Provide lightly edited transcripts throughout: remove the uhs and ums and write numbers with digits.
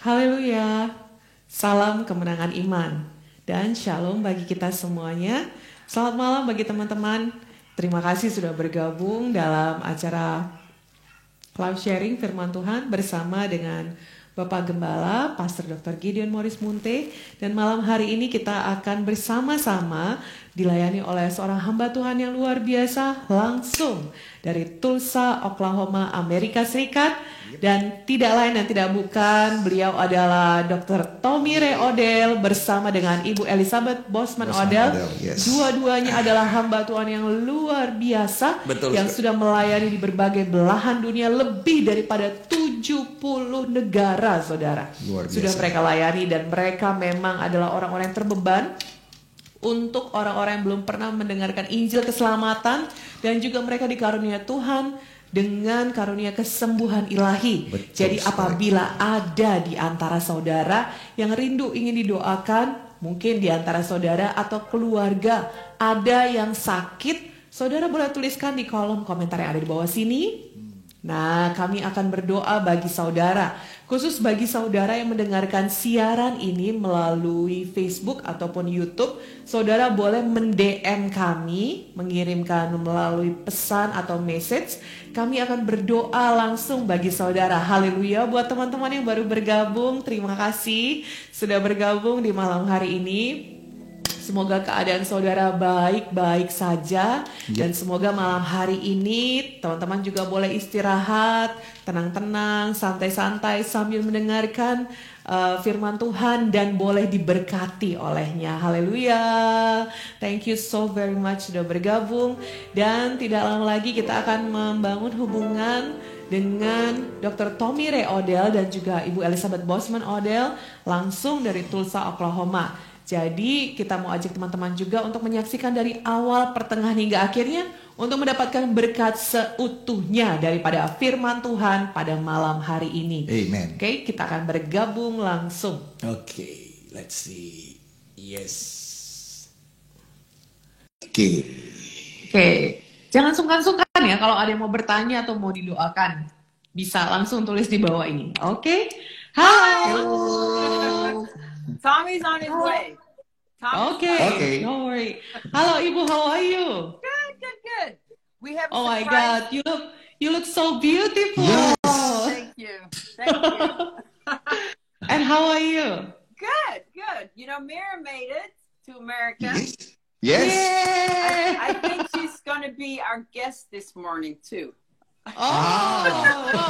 Haleluya, salam kemenangan iman, dan shalom bagi kita semuanya. Selamat malam bagi teman-teman. Terima kasih sudah bergabung dalam acara live sharing firman Tuhan bersama dengan Bapak Gembala, Pastor Dr. Gideon Morris Munte. Dan malam hari ini kita akan bersama-sama dilayani oleh seorang hamba Tuhan yang luar biasa langsung dari Tulsa, Oklahoma, Amerika Serikat. Dan tidak lain dan tidak bukan, beliau adalah Dr. Tommy Ray Odell bersama dengan Ibu Elizabeth Bosman Odell. Yes. Dua-duanya adalah hamba Tuhan yang luar biasa. Betul, yang sudah melayani di berbagai belahan dunia, lebih daripada 70 negara, saudara. Sudah mereka layani, dan mereka memang adalah orang-orang yang terbeban untuk orang-orang yang belum pernah mendengarkan Injil keselamatan, dan juga mereka dikarunia Tuhan dengan karunia kesembuhan ilahi. Betul, jadi apabila ada di antara saudara yang rindu ingin didoakan, mungkin di antara saudara atau keluarga ada yang sakit, saudara boleh tuliskan di kolom komentar yang ada di bawah sini. Nah, kami akan berdoa bagi saudara, khusus bagi saudara yang mendengarkan siaran ini melalui Facebook ataupun YouTube. Saudara boleh men-DM kami, mengirimkan melalui pesan atau message. Kami akan berdoa langsung bagi saudara. Haleluya. Buat teman-teman yang baru bergabung, terima kasih sudah bergabung di malam hari ini. Semoga keadaan saudara baik-baik saja. Dan semoga malam hari ini teman-teman juga boleh istirahat, tenang-tenang, santai-santai sambil mendengarkan firman Tuhan dan boleh diberkati olehnya. Haleluya. Thank you so very much sudah bergabung. Dan tidak lama lagi kita akan membangun hubungan dengan Dr. Tommy Ray Odell dan juga Ibu Elizabeth Bosman Odell langsung dari Tulsa, Oklahoma. Jadi kita mau ajak teman-teman juga untuk menyaksikan dari awal, pertengahan hingga akhirnya untuk mendapatkan berkat seutuhnya daripada firman Tuhan pada malam hari ini. Amen. Oke, kita akan bergabung langsung. Oke, let's see. Yes. Oke. Jangan sungkan-sungkan ya kalau ada yang mau bertanya atau mau didoakan. Bisa langsung tulis di bawah ini. Oke. Halo. Tommy's on his way. Okay. Don't worry. Hello, Ibu. How are you? Good. We have. Oh my God, you look so beautiful. Yes. Thank you. And how are you? Good. You know, Mira made it to America. Yes. I think she's going to be our guest this morning too. Oh,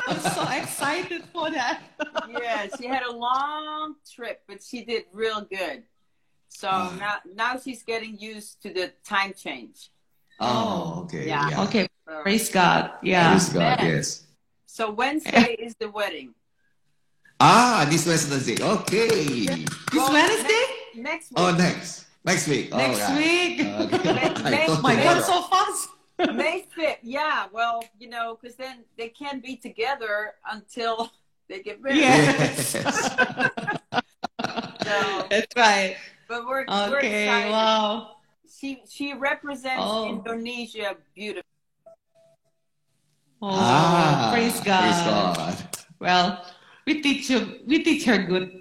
I'm so excited for that. Yeah, she had a long trip, but she did real good. So now she's getting used to the time change. Oh, okay. Yeah. Okay. Praise God. Yeah. Praise God. Yes. So Wednesday is the wedding. This Wednesday. Okay. This Wednesday? Next week. Oh, next week. Next week. Oh my God, so fast. May 5th, yeah. Well, you know, because then they can't be together until they get married. Yes. So, that's right. But we're okay. excited. Wow. She represents Indonesia beautifully. Praise God. Praise God. Well, we teach her good.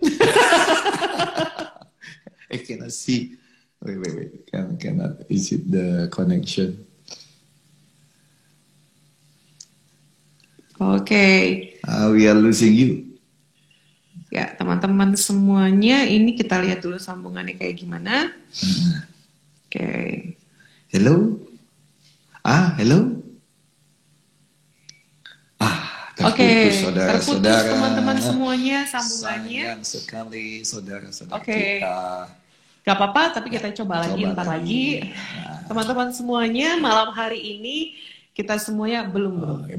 I cannot see. Wait. Cannot. Is it the connection? Okay. We are losing you. Ya, teman-teman semuanya, ini kita lihat dulu sambungannya kayak gimana. Oke. Hello? Hello? Terputus, saudara-saudara. Teman-teman semuanya sambungannya. Sayang sekali saudara-saudara kita. kita. Gak apa-apa, tapi kita coba lagi ntar lagi. Teman-teman semuanya, malam hari ini kita semuanya belum.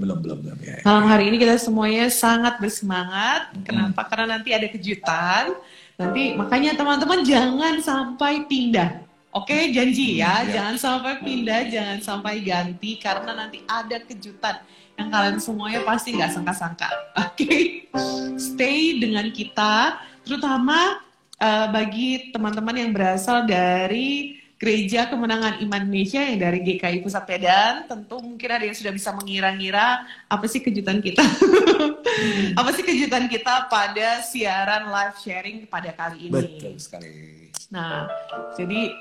Ya. Malam hari ini kita semuanya sangat bersemangat. Kenapa? Karena nanti ada kejutan. Nanti makanya teman-teman jangan sampai pindah. Oke, janji ya. Jangan sampai pindah, jangan sampai ganti. Karena nanti ada kejutan yang kalian semuanya pasti nggak sangka-sangka. Oke, stay dengan kita. Terutama bagi teman-teman yang berasal dari Gereja Kemenangan Iman Indonesia yang dari GKI Pusat Medan. Tentu mungkin ada yang sudah bisa mengira-ngira apa sih kejutan kita. Apa sih kejutan kita pada siaran live sharing pada kali ini. Betul sekali. Nah, jadi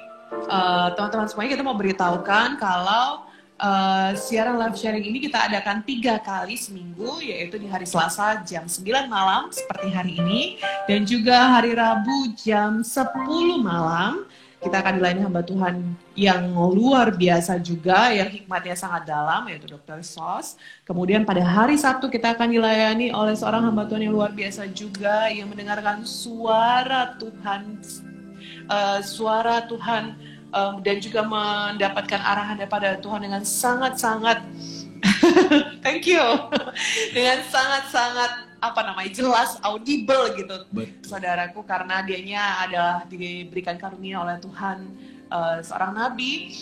teman-teman semuanya kita mau beritahukan kalau siaran live sharing ini kita adakan 3 kali seminggu, yaitu di hari Selasa jam 9 malam seperti hari ini, dan juga hari Rabu jam 10 malam. Kita akan dilayani hamba Tuhan yang luar biasa juga, yang hikmatnya sangat dalam, yaitu Dr. Sos. Kemudian pada hari Sabtu kita akan dilayani oleh seorang hamba Tuhan yang luar biasa juga, yang mendengarkan suara Tuhan, dan juga mendapatkan arahan daripada Tuhan dengan sangat-sangat thank you, dengan sangat-sangat jelas, audible gitu. Betul. Saudaraku, karena dianya adalah diberikan karunia oleh Tuhan seorang nabi,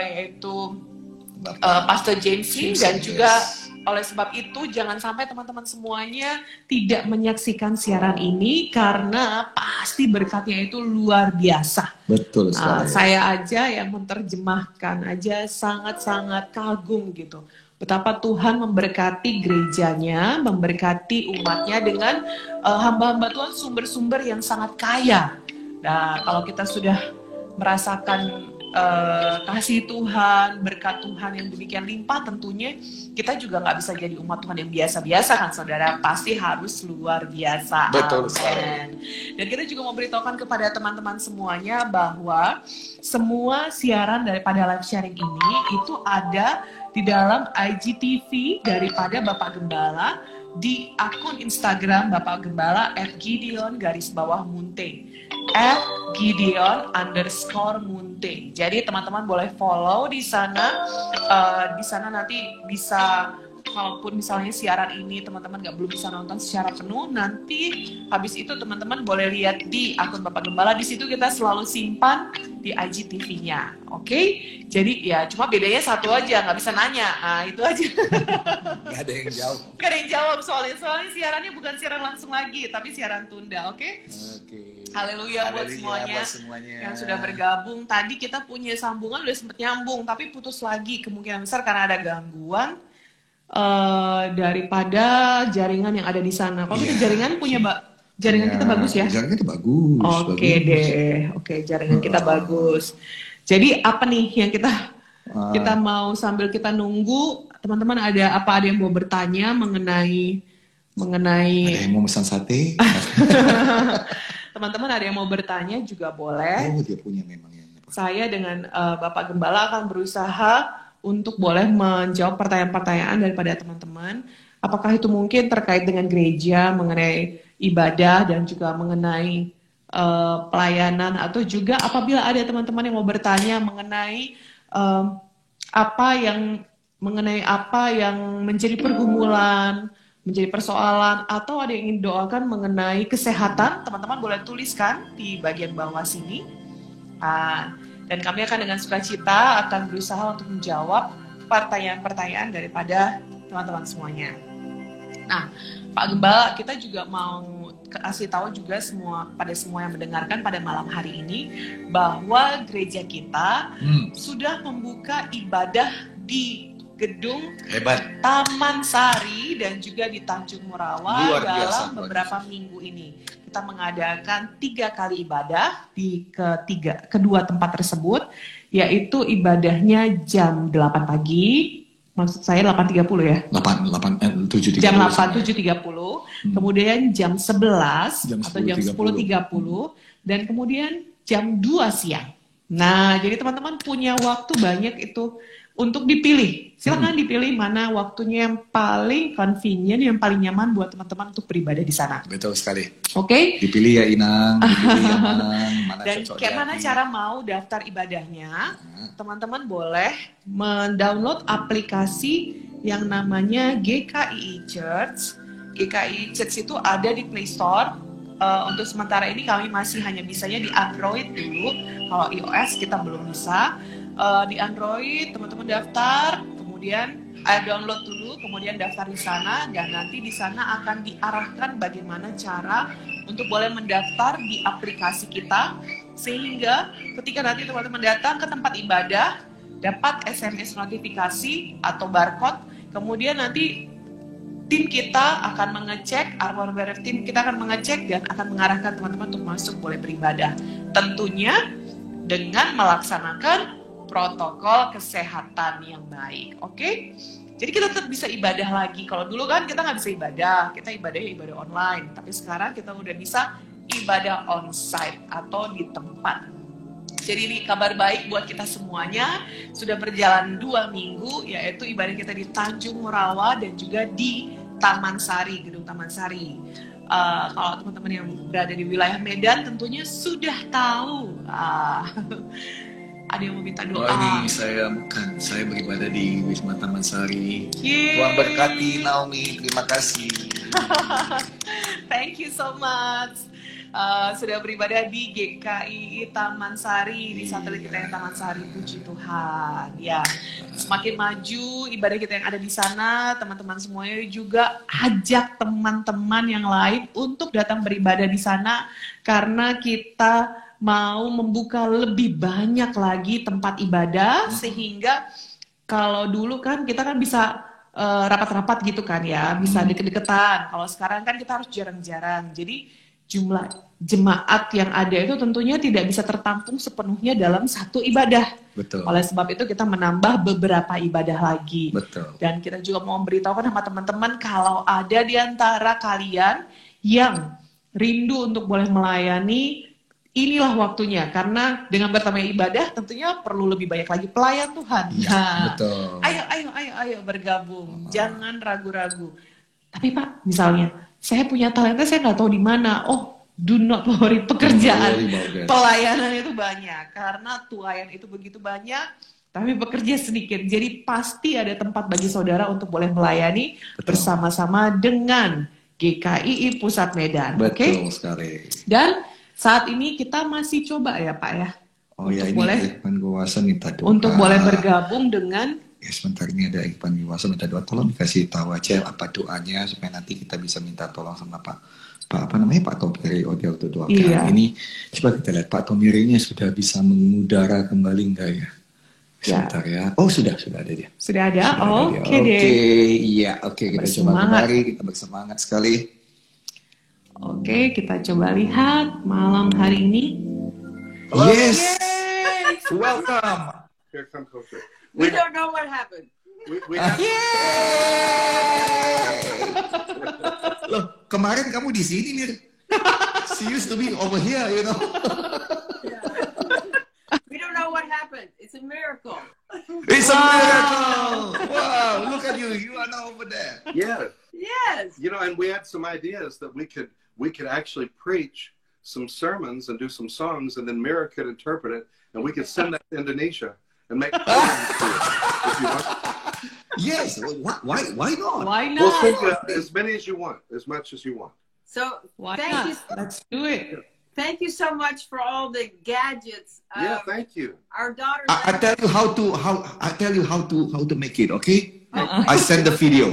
yaitu Pastor James dan juga oleh sebab itu jangan sampai teman-teman semuanya tidak menyaksikan siaran ini, karena pasti berkatnya itu luar biasa. Betul sekali. Saya aja yang menerjemahkan aja sangat-sangat kagum gitu. Betapa Tuhan memberkati gerejanya, memberkati umatnya dengan hamba-hamba Tuhan, sumber-sumber yang sangat kaya. Nah, kalau kita sudah merasakan kasih Tuhan, berkat Tuhan yang demikian limpah, tentunya kita juga nggak bisa jadi umat Tuhan yang biasa-biasa kan saudara, pasti harus luar biasa. Betul Amen. sekali. Dan kita juga mau beritahukan kepada teman-teman semuanya bahwa semua siaran daripada live sharing ini itu ada di dalam IGTV daripada Bapak Gembala, di akun Instagram Bapak Gembala @Gideon_Munte, @Gideon_Munte. Jadi teman-teman boleh follow di sana. Di sana nanti bisa, kalaupun misalnya siaran ini teman-teman belum bisa nonton secara penuh, nanti habis itu teman-teman boleh lihat di akun Bapak Gembala. Di situ kita selalu simpan di IGTV-nya, oke? Jadi ya cuma bedanya satu aja, nggak bisa nanya. Nah itu aja. Nggak ada yang jawab. Nggak ada yang jawab soalnya siarannya bukan siaran langsung lagi, tapi siaran tunda, oke? Oke. Haleluya buat semuanya yang sudah bergabung. Tadi kita punya sambungan udah sempet nyambung, tapi putus lagi kemungkinan besar karena ada gangguan daripada jaringan yang ada di sana. Kalau kita jaringan punya jaringan kita bagus ya? Jaringan kita bagus. Oke deh, oke jaringan kita bagus. Jadi apa nih yang kita mau sambil kita nunggu, teman-teman ada yang mau bertanya mengenai Ada yang mau pesan sate? teman-teman ada yang mau bertanya juga boleh. Oh, dia punya memang yang. Saya dengan Bapak Gembala akan berusaha untuk boleh menjawab pertanyaan-pertanyaan daripada teman-teman. Apakah itu mungkin terkait dengan gereja, mengenai ibadah, dan juga mengenai pelayanan, atau juga apabila ada teman-teman yang mau bertanya mengenai apa yang menjadi pergumulan, menjadi persoalan, atau ada yang ingin doakan mengenai kesehatan, teman-teman boleh tuliskan di bagian bawah sini. Dan kami akan dengan sukacita akan berusaha untuk menjawab pertanyaan-pertanyaan daripada teman-teman semuanya. Nah, Pak Gembala, kita juga mau kasih tahu juga pada semua yang mendengarkan pada malam hari ini bahwa gereja kita sudah membuka ibadah di gedung Taman Sari dan juga di Tanjung Morawa dalam beberapa minggu ini. Kita mengadakan 3 kali ibadah di kedua tempat tersebut, yaitu ibadahnya jam 8 pagi, maksud saya 8.30 ya? 7.30. Jam 7.30, kemudian jam 11 atau jam 10.30, dan kemudian jam 2 siang. Nah, jadi teman-teman punya waktu banyak itu untuk dipilih. Silakan dipilih mana waktunya yang paling convenient, yang paling nyaman buat teman-teman untuk beribadah di sana. Betul sekali. Oke? Dipilih ya Inang, dipilih ya Mana dan kayak mana cara mau daftar ibadahnya? Teman-teman boleh mendownload aplikasi yang namanya GKI Church. GKI Church itu ada di Play Store. Untuk sementara ini kami masih hanya bisanya di Android dulu. Kalau iOS kita belum bisa. Di Android teman-teman daftar, kemudian download dulu, kemudian daftar di sana, dan nanti di sana akan diarahkan bagaimana cara untuk boleh mendaftar di aplikasi kita. Sehingga ketika nanti teman-teman datang ke tempat ibadah, dapat SMS notifikasi atau barcode, kemudian nanti tim kita akan mengecek, Armor Bearer tim kita akan mengecek dan akan mengarahkan teman-teman untuk masuk boleh beribadah. Tentunya dengan melaksanakan protokol kesehatan yang baik, oke? Jadi kita tetap bisa ibadah lagi. Kalau dulu kan kita nggak bisa ibadah, kita ibadah online. Tapi sekarang kita udah bisa ibadah onsite atau di tempat. Jadi ini kabar baik buat kita semuanya. Sudah berjalan 2 minggu, yaitu ibadah kita di Tanjung Morawa dan juga di Taman Sari, Gedung Taman Sari. Kalau teman-teman yang berada di wilayah Medan tentunya sudah tahu. Ada yang mau minta doa. Ini saya beribadah di Wisma Taman Sari. Tuhan berkati Naomi, terima kasih. Thank you so much. Sudah beribadah di GKI Taman Sari, di satelit kita yang Taman Sari, puji Tuhan. Ya, semakin maju ibadah kita yang ada di sana, teman-teman semuanya juga ajak teman-teman yang lain untuk datang beribadah di sana, karena kita mau membuka lebih banyak lagi tempat ibadah, sehingga kalau dulu kan kita kan bisa rapat-rapat gitu kan ya, bisa deket-deketan. Kalau sekarang kan kita harus jarang-jarang. Jadi jumlah jemaat yang ada itu tentunya tidak bisa tertampung sepenuhnya dalam satu ibadah. Betul. Oleh sebab itu kita menambah beberapa ibadah lagi. Betul. Dan kita juga mau memberitahukan sama teman-teman kalau ada di antara kalian yang rindu untuk boleh melayani, inilah waktunya, karena dengan bertambah ibadah tentunya perlu lebih banyak lagi pelayan Tuhan. Ya, nah, betul. Ayo bergabung, jangan ragu-ragu. Tapi Pak, misalnya saya punya talenta, saya nggak tahu di mana. Oh, do not worry, pekerjaan pelayanan itu banyak, karena tuayan itu begitu banyak, tapi bekerja sedikit. Jadi pasti ada tempat bagi saudara untuk boleh melayani bersama-sama dengan GKI Pusat Medan. Betul sekali. Dan saat ini kita masih coba ya Pak ya. Oh ya, ini Irfan Guwasa minta doa. Untuk boleh bergabung dengan. Ya sebentar, ini ada Irfan Guwasa minta doa. Tolong kasih tahu aja apa doanya supaya nanti kita bisa minta tolong sama Pak Tomiri Odil untuk doakan. Iya. Ini coba kita lihat Pak Tomiri ini sudah bisa mengudara kembali enggak ya? Sebentar ya. Oh sudah ada dia. Sudah ada. Oke deh. Iya, kita coba kembali, kita bersemangat sekali. Oke, kita coba lihat malam hari ini. Yes. Welcome. Here comes Jose. We don't know what happened. We have... Loh, kemarin kamu di sini nih. She used to be over here, you know. We don't know what happened. It's a miracle. It's a miracle. Wow, look at you. You are now over there. Yes. Yes. You know, and we had some ideas that we could actually preach some sermons and do some songs, and then Mira could interpret it, and we could send that to Indonesia and make programs to it, if you want. Yes. Why not? Why not? We'll send you as many as you want, as much as you want. So Thank you. Let's do it. Thank you so much for all the gadgets. Yeah, thank you. Our daughter. I tell you how to make it. Okay. I send the video.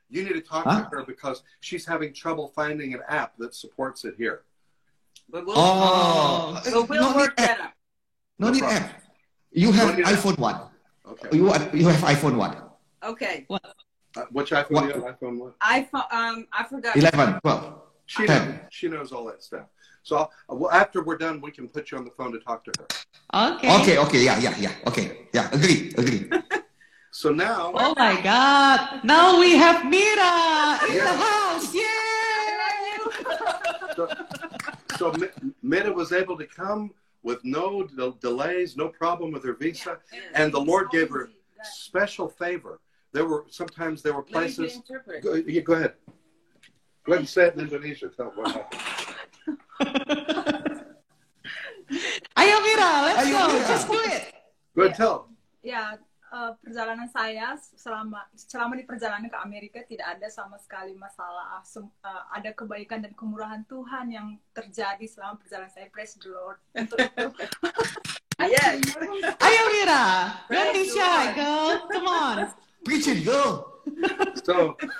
You need to talk to her because she's having trouble finding an app that supports it here. But we'll work that out. No need app. You have iPhone 1. Okay. You have iPhone 1. Okay. Which iPhone? You have? iPhone what? iPhone. I forgot. 11, 12. She knows all that stuff. So after we're done, we can put you on the phone to talk to her. Okay. Okay. Yeah. Okay. Yeah. Agree. So now. Oh my God! Now we have Mira in the house. Yay! So Mira was able to come with no delays, no problem with her visa, and the Lord gave her special favor. Sometimes there were places. Go ahead. Go ahead and say it in Indonesia. Tell what happened. Ayo Mira, let's go. Just do it. Go ahead, tell. Ya, perjalanan saya selama di perjalanan ke Amerika tidak ada sama sekali masalah. Ada kebaikan dan kemurahan Tuhan yang terjadi selama perjalanan saya. Praise the Lord. Untuk itu. Yes. Ayo Mira, don't be shy, girl. Come on. Preach it, girl.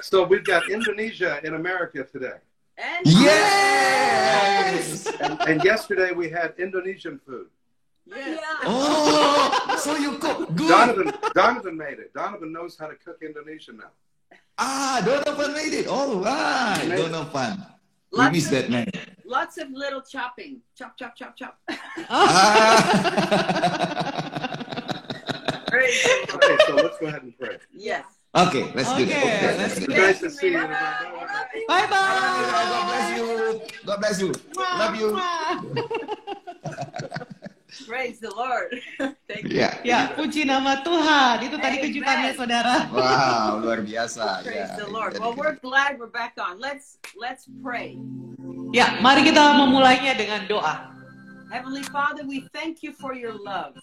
So we've got Indonesia in America today. And Yes. And yesterday we had Indonesian food. yes. Oh, so you cook good. Donovan made it. Donovan knows how to cook Indonesian now. Donovan made it. All right, Donovan. We miss that man. Lots of little chopping. Chop, chop, chop, chop. Praise the Lord. Okay, so let's go ahead and pray. Yes. Okay, let's do that. Okay, Let's do that. Nice to see you. Bye bye. God bless you. God bless you. Love you. Praise the Lord. Thank you. Ya. Ya, puji nama Tuhan. Itu tadi Amen. kejutannya, saudara. Wow, luar biasa. Praise Ya, the Lord. jadi Well, kita- we're glad we're back on. Let's pray. Ya, mari kita memulainya dengan doa. Heavenly Father, we thank you for your love.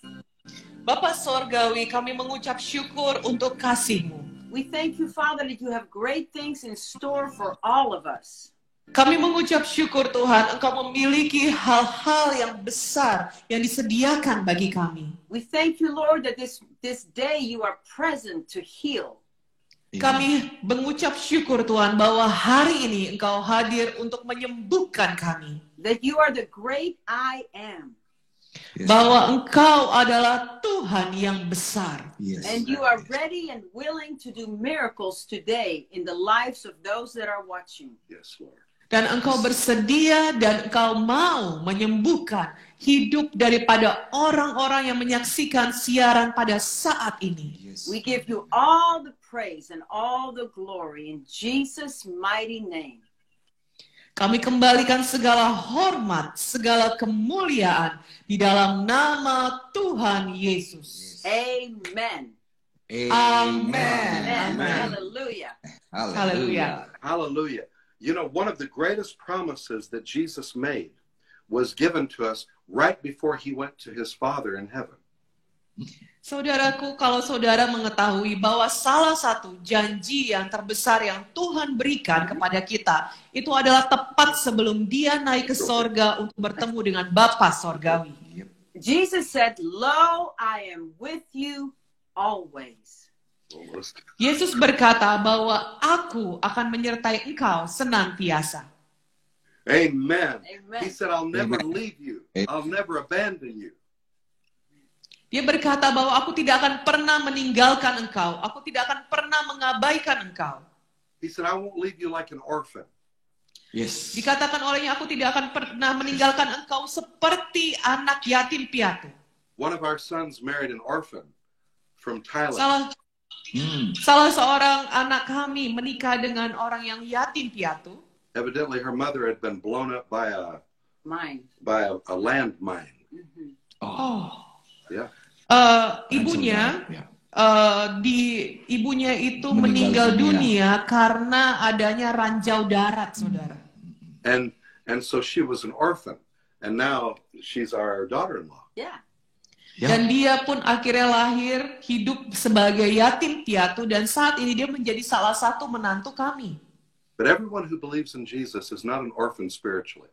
Bapa Sorgawi, kami mengucap syukur untuk kasih-Mu. We thank you, Father, that you have great things in store for all of us. Kami mengucap syukur Tuhan, Engkau memiliki hal-hal yang besar yang disediakan bagi kami. We thank you, Lord, that this day you are present to heal. Kami mengucap syukur Tuhan bahwa hari ini Engkau hadir untuk menyembuhkan kami. That you are the great I am. Yes. Bahwa Engkau adalah Tuhan yang besar. Yes. And you are ready and willing to do miracles today in the lives of those that are watching. Yes, Lord. Dan Engkau bersedia dan Engkau mau menyembuhkan hidup daripada orang-orang yang menyaksikan siaran pada saat ini. Yes. We give you all the praise and all the glory in Jesus' mighty name. Kami kembalikan segala hormat, segala kemuliaan di dalam nama Tuhan Yesus. Amen. Amen. Amen. Amen. Hallelujah. Haleluya. Hallelujah. You know, one of the greatest promises that Jesus made was given to us right before he went to his Father in heaven. Saudaraku, kalau saudara mengetahui bahwa salah satu janji yang terbesar yang Tuhan berikan kepada kita, itu adalah tepat sebelum dia naik ke sorga untuk bertemu dengan Bapa Sorgawi. Yep. Jesus said, "Lo, I am with you always." Yesus berkata bahwa aku akan menyertai engkau senantiasa. Amen. Amen. He said, I'll never Amen. leave you. Amen. I'll never abandon you. Dia berkata bahwa aku tidak akan pernah meninggalkan engkau. Aku tidak akan pernah mengabaikan engkau. He said, I won't leave you like an orphan. Yes. Dikatakan olehnya, aku tidak akan pernah meninggalkan engkau seperti anak yatim piatu. One of our sons married an orphan from Thailand. Salah seorang anak kami menikah dengan orang yang yatim piatu. Evidently, her mother had been blown up by a landmine. Mhm. Oh. Yeah. Ibunya, Ya. ibunya itu Meninggal meninggal dunia karena adanya ranjau darat, saudara. And so she was an orphan. And now she's our daughter-in-law. Yeah. Ya. Dan dia pun akhirnya lahir hidup sebagai yatim piatu dan saat ini dia menjadi salah satu menantu kami. But everyone who believes in Jesus is not an orphan spiritually.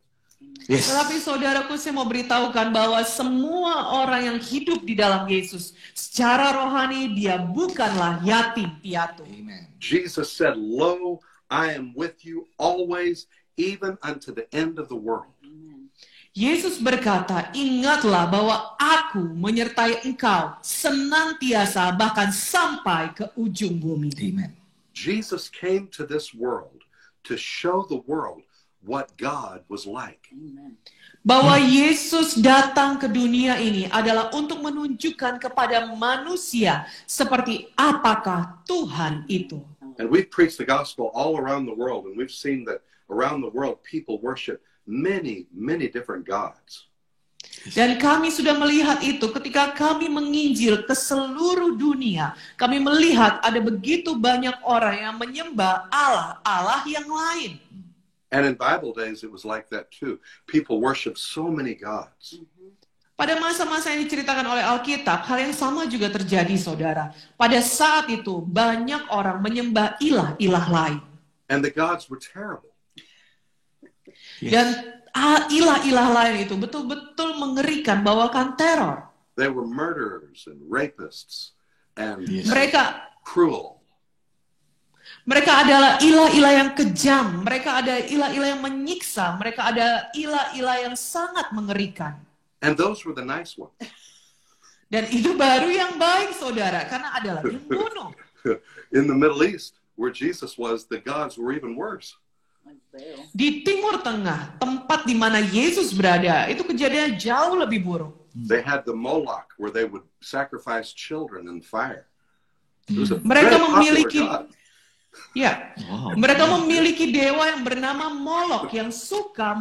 Yes. Tetapi saudaraku, saya mau beritahukan bahwa semua orang yang hidup di dalam Yesus secara rohani dia bukanlah yatim piatu. Amen. Jesus said, Lo, I am with you always, even unto the end of the world. Yesus berkata, ingatlah bahwa aku menyertai engkau senantiasa bahkan sampai ke ujung bumi. Amen. Jesus came to this world to show the world what God was like. Amen. Bahwa Yesus datang ke dunia ini adalah untuk menunjukkan kepada manusia seperti apakah Tuhan itu. And we've preached the gospel all around the world, and we've seen that around the world people worship many, many different gods. Dan kami sudah melihat itu ketika kami menginjil ke seluruh dunia. Kami melihat ada begitu banyak orang yang menyembah Allah yang lain. And in Bible days, it was like that too. People worship so many gods. Pada masa-masa yang diceritakan oleh Alkitab, hal yang sama juga terjadi, saudara. Pada saat itu, banyak orang menyembah ilah-ilah lain. And the gods were terrible. Dan ilah-ilah lain itu betul-betul mengerikan, bawakan teror. They were murderers and rapists and Yes. Mereka cruel. Mereka adalah ilah-ilah yang kejam, mereka ada ilah-ilah yang menyiksa, mereka ada ilah-ilah yang sangat mengerikan. And those were the nice ones. Dan itu baru yang baik, saudara, karena ada lagi yang bunuh. In the Middle East, where Jesus was, the gods were even worse. Di Timur Tengah, tempat di mana Yesus berada, itu kejadian jauh lebih buruk. They had the Moloch, where they would sacrifice children in fire. It was a Mereka very popular memiliki god. Ya, Wow. mereka memiliki dewa yang bernama Molok yang suka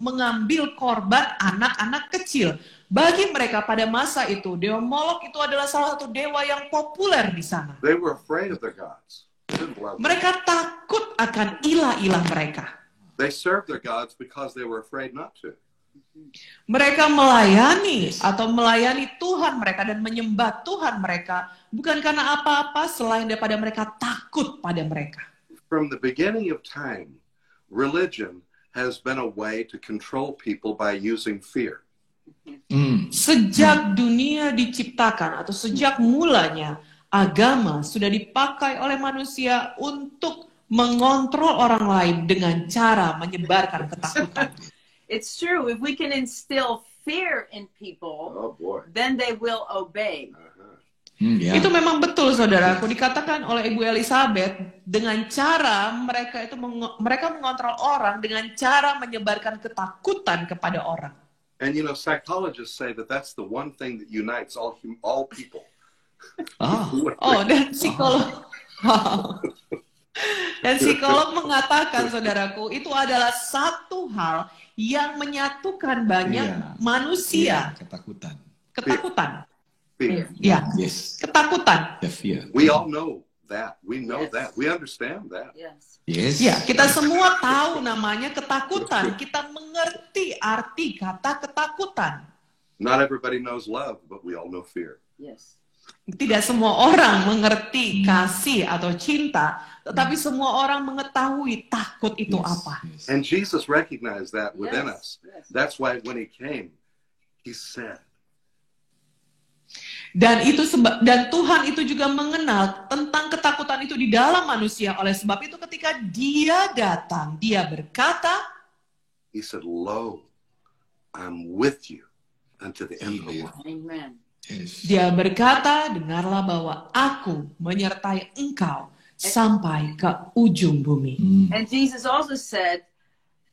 mengambil korban anak-anak kecil. Bagi mereka pada masa itu, dewa Molok itu adalah salah satu dewa yang populer di sana. They were afraid of their gods. Didn't love them. Mereka takut akan ilah-ilah mereka. They served their gods because they were afraid not to. Mereka melayani atau melayani Tuhan mereka dan menyembah Tuhan mereka bukan karena apa-apa selain daripada mereka takut pada mereka. From the beginning of time, religion has been a way to control people by using fear. Sejak dunia diciptakan atau sejak mulanya, agama sudah dipakai oleh manusia untuk mengontrol orang lain dengan cara menyebarkan ketakutan. It's true. If we can instill fear in people, Oh boy. then they will obey. Ya. Itu memang betul, saudaraku. Dikatakan oleh Ibu Elizabeth, dengan cara mereka itu mereka mengontrol orang dengan cara menyebarkan ketakutan kepada orang. And you know, psychologists say that that's the one thing that unites all people. Ah, Oh, dan psikolog. Wow. Dan psikolog mengatakan, saudaraku, itu adalah satu hal yang menyatukan banyak Iya. manusia. ketakutan. Ketakutan. Fear. Ya, Yes, ketakutan. the fear. We all know that. We know Yes. that. We understand that. Yes. Yes. Ya, kita semua tahu namanya ketakutan. Kita mengerti arti kata ketakutan. Not everybody knows love, but we all know fear. Yes. Tidak semua orang mengerti kasih atau cinta, tetapi semua orang mengetahui takut itu Yes, apa. yes. And Jesus recognized that within us. Yes. That's why when he came, he said, Dan Tuhan itu juga mengenal tentang ketakutan itu di dalam manusia. Oleh sebab itu ketika dia datang, dia berkata, he said, "Lo, I'm with you unto the end of the world." Amen. Yes. dia berkata, dengarlah bahwa aku menyertai engkau sampai ke ujung bumi. And Jesus also said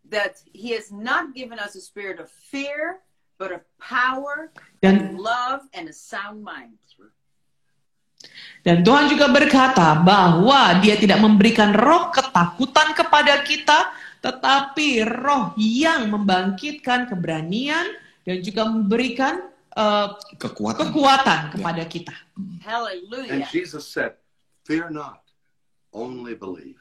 that he has not given us a spirit of fear, but of power, Dan love, and a sound mind. Dan Tuhan juga berkata bahwa dia tidak memberikan roh ketakutan kepada kita, tetapi roh yang membangkitkan keberanian dan juga memberikan kekuatan kepada kita. And Hallelujah. Jesus said, "Fear not, only believe."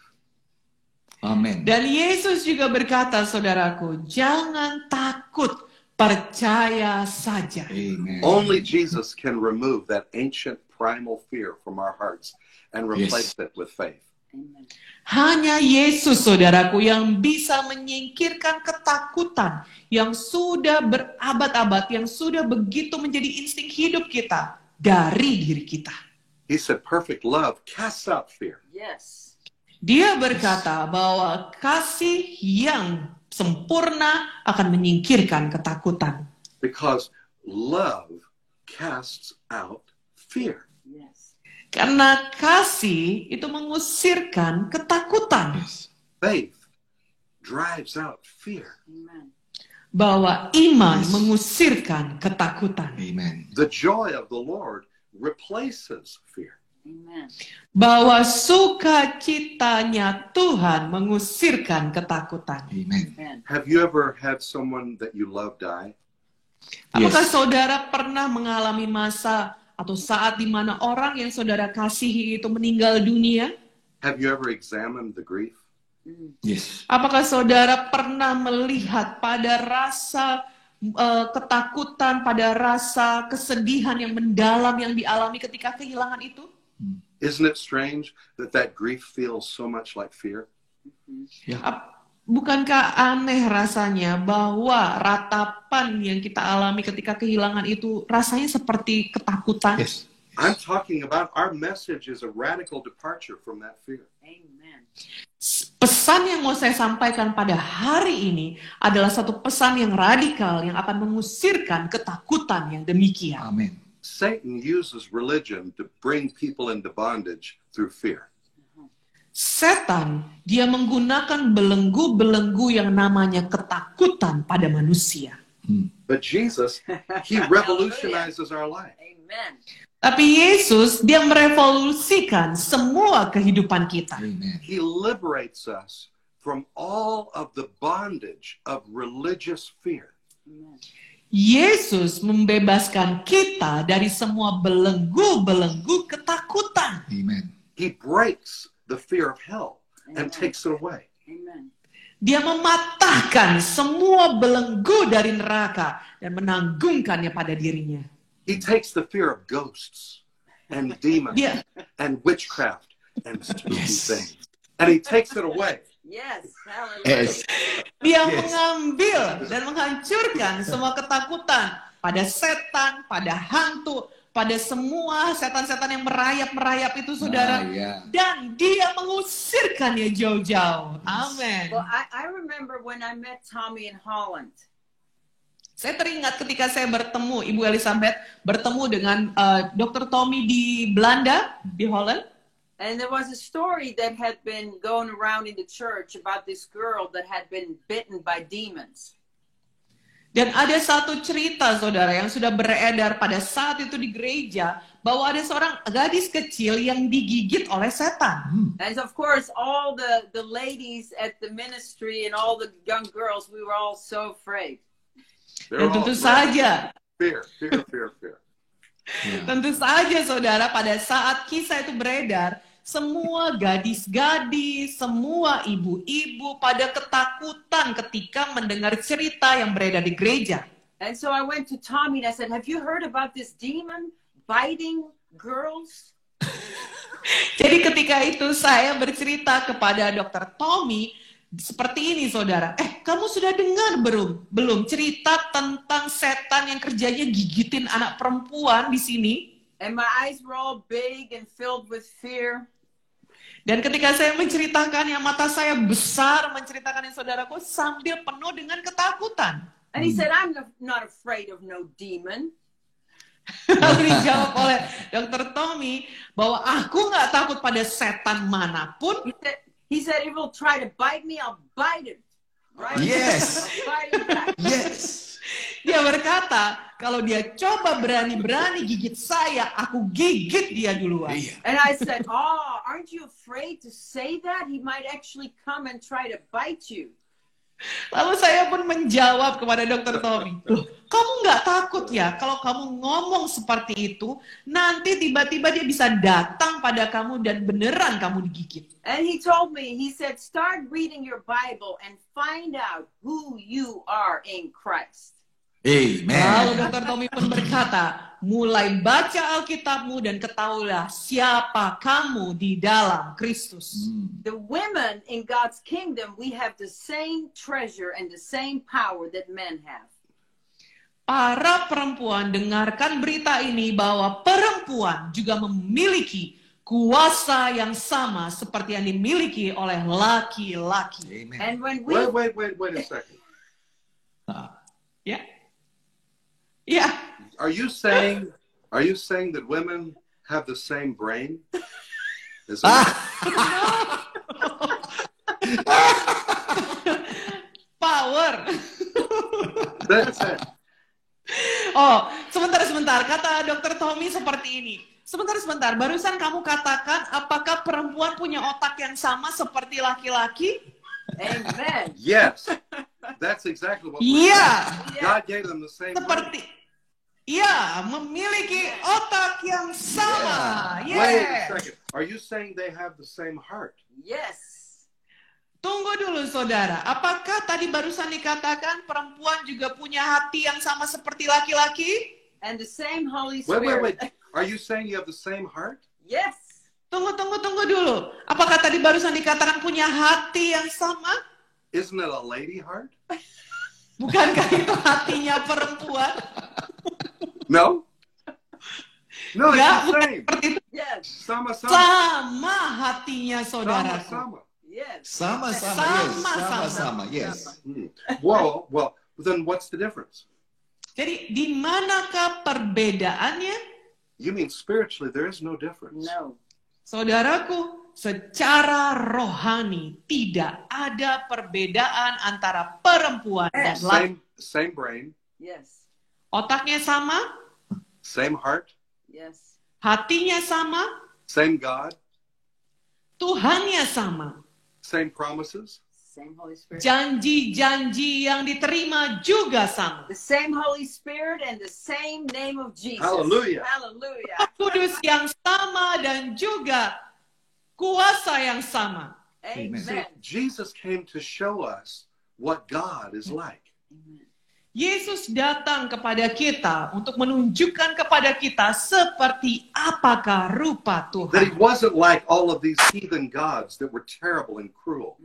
Amen. Dan Yesus juga berkata, saudaraku, jangan takut, percaya saja. Amen. Only Jesus can remove that ancient primal fear from our hearts and replace it with faith. Amen. Hanya Yesus, saudaraku, yang bisa menyingkirkan ketakutan yang sudah berabad-abad, yang sudah begitu menjadi insting hidup kita dari diri kita. He said, "Perfect love casts out fear." Yes. Dia berkata bahwa kasih yang sempurna akan menyingkirkan ketakutan. Because love casts out fear. Yes. Karena kasih itu mengusirkan ketakutan. Yes. Faith drives out fear. Amen. Bahwa iman mengusirkan ketakutan. Amen. The joy of the Lord replaces fear. Amen. Bahwa sukacitanya Tuhan mengusirkan ketakutan. Amen. Amen. Have you ever had someone that you love die? Apakah Yes. saudara pernah mengalami masa atau saat di mana orang yang saudara kasihi itu meninggal dunia? Have you ever examined the grief? Yes. Apakah saudara pernah melihat pada rasa ketakutan, pada rasa kesedihan yang mendalam yang dialami ketika kehilangan itu? Isn't it strange that that grief feels so much like fear? Bukankah aneh rasanya bahwa ratapan yang kita alami ketika kehilangan itu rasanya seperti ketakutan? Yes. I'm talking about our message is a radical departure from that fear. Amen. Pesan yang mau saya sampaikan pada hari ini adalah satu pesan yang radikal yang akan mengusirkan ketakutan yang demikian. Amin. Satan uses religion to bring people into bondage through fear. Setan, dia menggunakan belenggu-belenggu yang namanya ketakutan pada manusia. But Jesus, he revolutionizes our life. Amen. Tapi Yesus, dia merevolusikan semua kehidupan kita. Amen. He liberates us from all of the bondage of religious fear. Yesus membebaskan kita dari semua belenggu-belenggu ketakutan. Amen. He breaks the fear of hell and takes it away. Amen. Dia mematahkan semua belenggu dari neraka dan menanggungkannya pada dirinya. He takes the fear of ghosts and demons Dia and witchcraft and spooky things. And he takes it away. Yes. Hallelujah. Yes. Dia mengambil dan menghancurkan semua ketakutan pada setan, pada hantu, pada semua setan-setan yang merayap-merayap itu, saudara. ya. Dan dia mengusirkannya jauh-jauh. Amin. Well, I remember when I met Tommy in Holland. Saya teringat ketika saya bertemu, Ibu Elizabeth, bertemu dengan Dr. Tommy di Belanda, di Holland. And there was a story that had been going around in the church about this girl that had been bitten by demons. Dan ada satu cerita, saudara, yang sudah beredar pada saat itu di gereja, bahwa ada seorang gadis kecil yang digigit oleh setan. And of course, all the ladies at the ministry and all the young girls, we were all so afraid. They're Dan all tentu saja, fear, fear, fear, fear. tentu saja, saudara, pada saat kisah itu beredar, semua gadis-gadis, semua ibu-ibu pada ketakutan ketika mendengar cerita yang beredar di gereja. And so I went to Tommy and I said, "Have you heard about this demon biting girls?" Jadi ketika itu saya bercerita kepada Dr. Tommy seperti ini, saudara. Kamu sudah dengar belum cerita tentang setan yang kerjanya gigitin anak perempuan di sini? And my eyes were all big and filled with fear. Dan ketika saya menceritakannya, mata saya besar menceritakannya, saudaraku, sambil penuh dengan ketakutan. And he said, "I'm not afraid of no demon." Lalu dijawab oleh Dr. Tommy bahwa aku nggak takut pada setan manapun. He said, "If he'll try to bite me, I'll bite him." Right? Yes. I'll bite him back. Yes. Dia berkata, kalau dia coba berani-berani gigit saya, aku gigit dia duluan. Iya. And I said, "Oh, aren't you afraid to say that? He might actually come and try to bite you." Lalu saya pun menjawab kepada Dr. Tommy, "Loh, kamu nggak takut ya kalau kamu ngomong seperti itu, nanti tiba-tiba dia bisa datang pada kamu dan beneran kamu digigit." And he told me, he said, "Start reading your Bible and find out who you are in Christ." Lalu Amen. Dr. Tommy pun berkata, mulai baca Alkitabmu dan ketahuilah siapa kamu di dalam Kristus. The women in God's kingdom, we have the same treasure and the same power that men have. Para perempuan, dengarkan berita ini bahwa perempuan juga memiliki kuasa yang sama seperti yang dimiliki oleh laki-laki. Amen. And when we Wait a second. Ya, ya. Are you saying that women have the same brain? As men? Power. That's it. Oh, sebentar. Kata Dr. Tommy seperti ini. Sebentar. Barusan kamu katakan apakah perempuan punya otak yang sama seperti laki-laki? Amen. Yes. That's exactly what Iya. God gave them the same brain. Iya, memiliki otak yang sama. Wait a Yes. second. Are you saying they have the same heart? Yes. Tunggu dulu, saudara. Apakah tadi barusan dikatakan perempuan juga punya hati yang sama seperti laki-laki? And the same Holy Wait. Spirit. Are you saying you have the same heart? Yes. Tunggu dulu. Apakah tadi barusan dikatakan punya hati yang sama? Isn't it a lady heart? Bukankah itu hatinya perempuan? No. No, it's Enggak, the bukan same. seperti itu. Yes. Sama. Sama hatinya, saudara. Sama. Yes. Sama-sama, yes. Sama-sama, yes. Well, then what's the difference? Jadi di manakah perbedaannya? You mean spiritually there is no difference. No. Saudaraku, secara rohani tidak ada perbedaan antara perempuan dan laki. Same brain. Yes. Otaknya sama, Same heart. Yes. hatinya sama, Same God. Tuhannya sama. Same promises. Same Holy Spirit. Janji-janji yang diterima juga sama. The same Holy Spirit and the same name of Jesus. Hallelujah. Hallelujah. Kudus yang sama dan juga kuasa yang sama. Amen. See, Jesus came to show us what God is like. Amen. Yesus datang kepada kita untuk menunjukkan kepada kita seperti apakah rupa That he Tuhan. wasn't like all of these heathen gods that were terrible and cruel.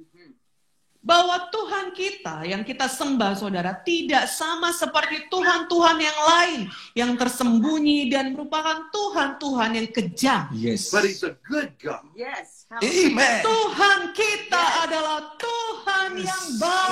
Bahwa Tuhan kita yang kita sembah, saudara, tidak sama seperti Tuhan-Tuhan yang lain yang tersembunyi dan merupakan Tuhan-Tuhan yang kejam. Yes. But he's a good God. Yes. Amen. Tuhan kita adalah Tuhan yang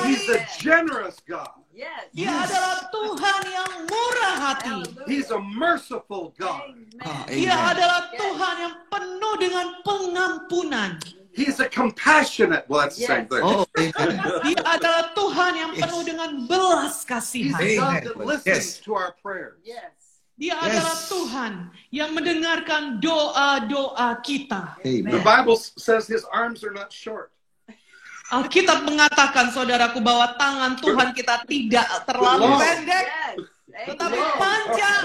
He's a baik. generous God. Yes. Dia adalah Tuhan yang murah hati. Hallelujah. He's a merciful God. Amen. Dia Amen. adalah Tuhan yang penuh dengan pengampunan. He's a compassionate, well, that's the same Yes. thing. Oh, amen. Dia adalah Tuhan yang penuh dengan belas He's kasihan. a God Amen. that listens Yes. to our prayers. Yes. Dia Yes. adalah Tuhan yang mendengarkan doa-doa kita. The Amen. Bible says his arms are not short. Alkitab mengatakan, saudaraku, bahwa tangan Tuhan kita tidak terlalu Long. pendek, Yes. tetapi Amen. panjang.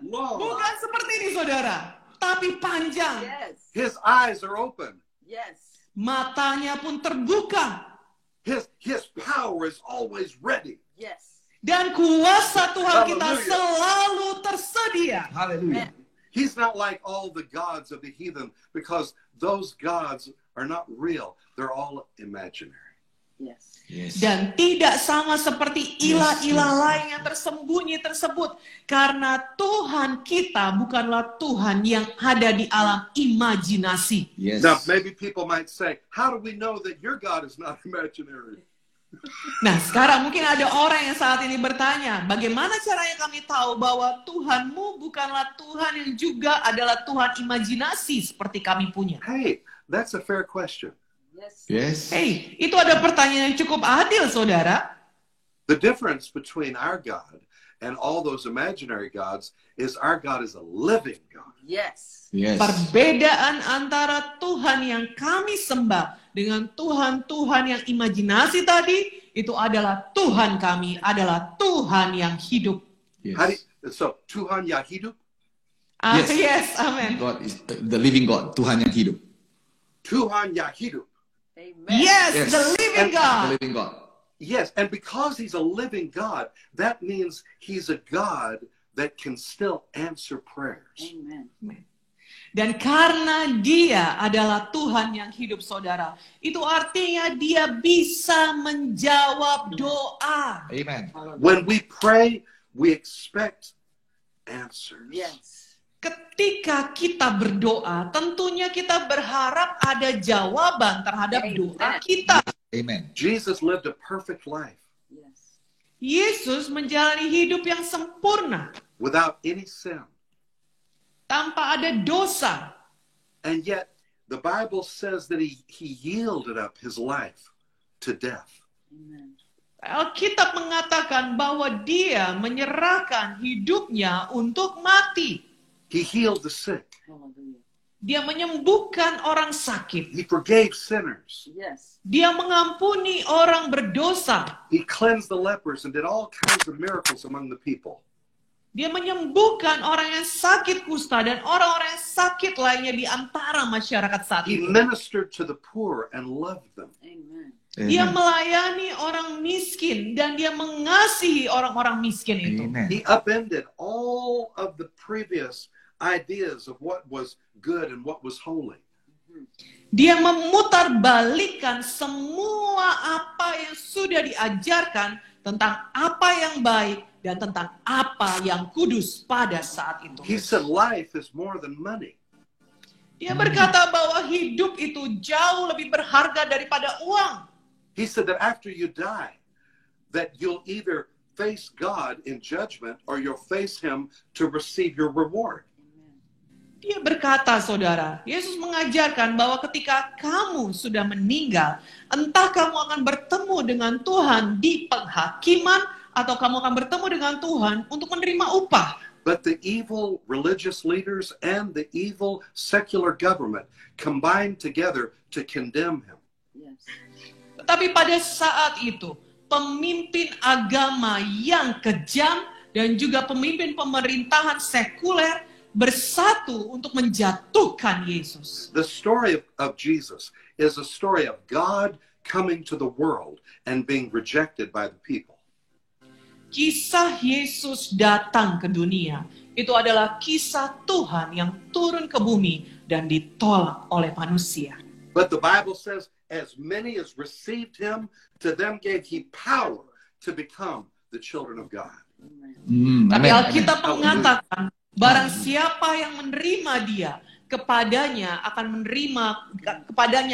Long. Bukan seperti ini, saudara, tapi panjang. Yes. His eyes are open. Yes. Matanya pun terbuka. His power is always ready. Yes. Dan kuasa Tuhan kita Hallelujah. selalu tersedia. Hallelujah. He's not like all the gods of the heathen because those gods are not real. They're all imaginary. Yes. Yes. Dan tidak sama seperti ilah-ilah Yes, yes, lain yang tersembunyi tersebut. Karena Tuhan kita bukanlah Tuhan yang ada di alam imajinasi. Yes. Now, maybe people might say, how do we know that your God is not imaginary? Nah, sekarang mungkin ada orang yang saat ini bertanya, bagaimana caranya kami tahu bahwa Tuhanmu bukanlah Tuhan yang juga adalah Tuhan imajinasi seperti kami punya? Hey, that's a fair question. Yes. Yes. Hei, itu ada pertanyaan yang cukup adil, saudara. The difference between our God and all those imaginary gods is our God is a living God. Yes. Yes. Perbedaan antara Tuhan yang kami sembah dengan Tuhan-Tuhan yang imajinasi tadi, itu adalah Tuhan kami, adalah Tuhan yang hidup. Yes. So, Tuhan yang hidup, Yes. Yes, amen. God is the living God, Tuhan yang hidup. Tuhan yang hidup. Amen. Yes, Yes. the living The God. living God. Yes, and because he's a living God, that means he's a God that can still answer prayers. Amen. Dan karena dia adalah Tuhan yang hidup, saudara, itu artinya dia bisa menjawab doa. Amen. When we pray, we expect answers. Yes. Ketika kita berdoa, tentunya kita berharap ada jawaban terhadap doa kita. Amen. Jesus lived a perfect life Yes. Yesus menjalani hidup yang sempurna, without any sin. tanpa ada dosa. And yet, the Bible says that he yielded up his life to death. Amen. Alkitab mengatakan bahwa dia menyerahkan hidupnya untuk mati. He healed the sick. Hallelujah. Dia menyembuhkan orang sakit. He forgave sinners. Yes. Dia mengampuni orang berdosa. He cleansed the lepers and did all kinds of miracles among the people. Dia menyembuhkan orang yang sakit kusta dan orang-orang yang sakit lainnya di antara masyarakat saat He itu. ministered to the poor and loved them. Amen. Dia Amen. melayani orang miskin dan dia mengasihi orang-orang miskin itu. Amen. He upended all of the previous ideas of what was good and what was holy. Dia memutarbalikkan semua apa yang sudah diajarkan tentang apa yang baik dan tentang apa yang kudus pada saat itu. He said life is more than money. Dia berkata bahwa hidup itu jauh lebih berharga daripada uang. He said that after you die, that you'll either face God in judgment or you'll face him to receive your reward. Dia berkata, saudara, Yesus mengajarkan bahwa ketika kamu sudah meninggal, entah kamu akan bertemu dengan Tuhan di penghakiman, atau kamu akan bertemu dengan Tuhan untuk menerima upah. But the evil religious leaders and the evil secular government combined together to condemn him. Yes. Tetapi pada saat itu, pemimpin agama yang kejam dan juga pemimpin pemerintahan sekuler bersatu untuk menjatuhkan Yesus. The story of Jesus is a story of God coming to the world and being rejected by the people. Kisah Yesus datang ke dunia itu adalah kisah Tuhan yang turun ke bumi dan ditolak oleh manusia. But the Bible says, as many as received him, to them gave he power to become the children of God. Tapi Alkitab mengatakan, barang siapa yang menerima dia, kepadanya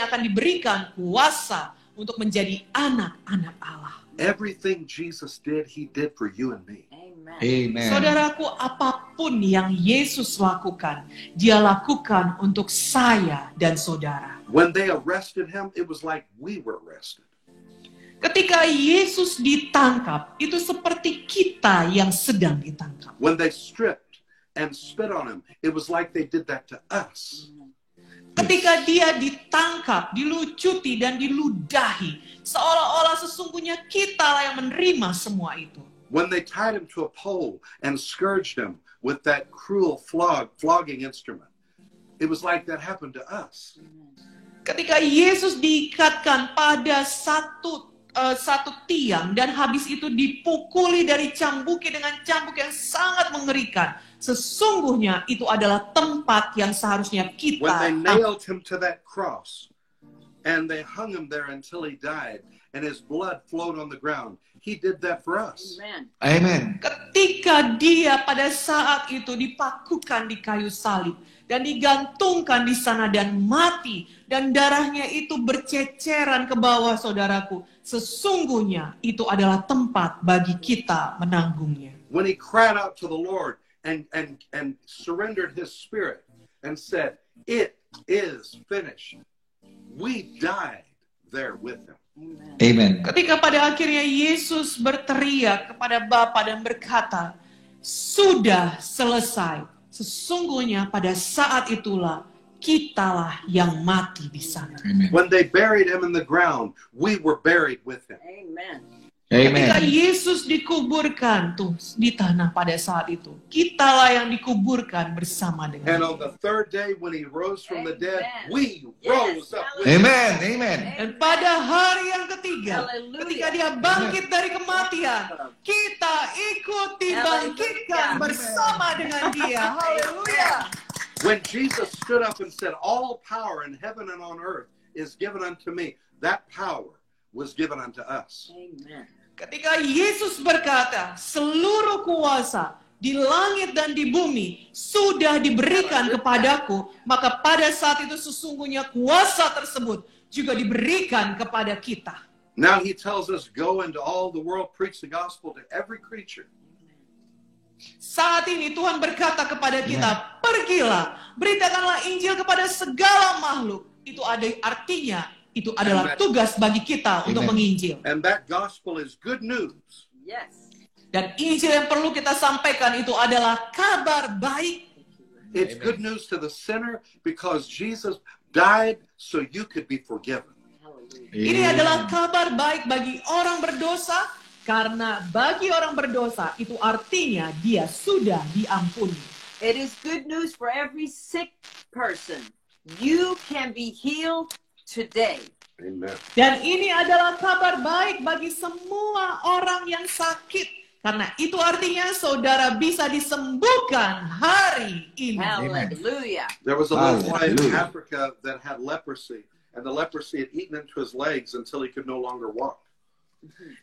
akan diberikan kuasa untuk menjadi anak-anak Allah. Everything Jesus did, he did for you and me. Amen. Amen. Saudaraku, apapun yang Yesus lakukan, dia lakukan untuk saya dan saudara. When they arrested him, it was like we were arrested. Ketika Yesus ditangkap, itu seperti kita yang sedang ditangkap. When they stripped and spit on him, it was like they did that to us. Ketika dia ditangkap, dilucuti, dan diludahi, seolah-olah sesungguhnya kitalah yang menerima semua itu. When they tied him to a pole and scourged him with that cruel flogging instrument, it was like that happened to us. Ketika Yesus diikatkan pada satu tiang dan habis itu dipukuli dari cambuki dengan cambuk yang sangat mengerikan, sesungguhnya itu adalah tempat yang seharusnya kita. When they nailed him to that cross and they hung him there until he died and his blood flowed on the ground, he did that for us. Amen. Amen. Ketika dia pada saat itu dipakukan di kayu salib dan digantungkan di sana dan mati dan darahnya itu berceceran ke bawah, saudaraku, sesungguhnya itu adalah tempat bagi kita menanggungnya. When he cried out to the Lord and surrendered his spirit and said, "It is finished," we died there with him. Amen. Ketika pada akhirnya Yesus berteriak kepada Bapa dan berkata, "Sudah selesai." Sesungguhnya pada saat itulah kitalah yang mati di sana. Amen. When they buried him in the ground, we were buried with him. Amen. Ketika Amen. Yesus dikuburkan tuh di tanah pada saat itu, kitalah yang dikuburkan bersama And dengan on the third day when he rose from the dead, Amen. we Yes. rose up with him. Amen. Amen. Dan pada hari yang ketiga, Hallelujah. ketika dia bangkit dari kematian, kita ikut dibangkitkan Hallelujah. bersama dengan dia. Haleluya. When Jesus stood up and said, "All power in heaven and on earth is given unto me," that power was given unto us. Amen. Ketika Yesus berkata, seluruh kuasa di langit dan di bumi sudah diberikan kepadaku, maka pada saat itu sesungguhnya kuasa tersebut juga diberikan kepada kita. Now he tells us, "Go into all the world, preach the gospel to every creature." Saat ini Tuhan berkata kepada kita, pergilah, beritakanlah Injil kepada segala makhluk. Itu ada artinya, itu adalah tugas bagi kita untuk menginjil. And that gospel is good news. Yes. Dan Injil yang perlu kita sampaikan itu adalah kabar baik. It's good news to the sinner because Jesus died so you could be forgiven. Hallelujah. Ini adalah kabar baik bagi orang berdosa, karena bagi orang berdosa itu artinya dia sudah diampuni. It is good news for every sick person. You can be healed today. Amen. Dan ini adalah kabar baik bagi semua orang yang sakit. Karena itu artinya saudara bisa disembuhkan hari ini. Hallelujah. There was a little boy in Hallelujah. Africa that had leprosy, and the leprosy had eaten into his legs until he could no longer walk.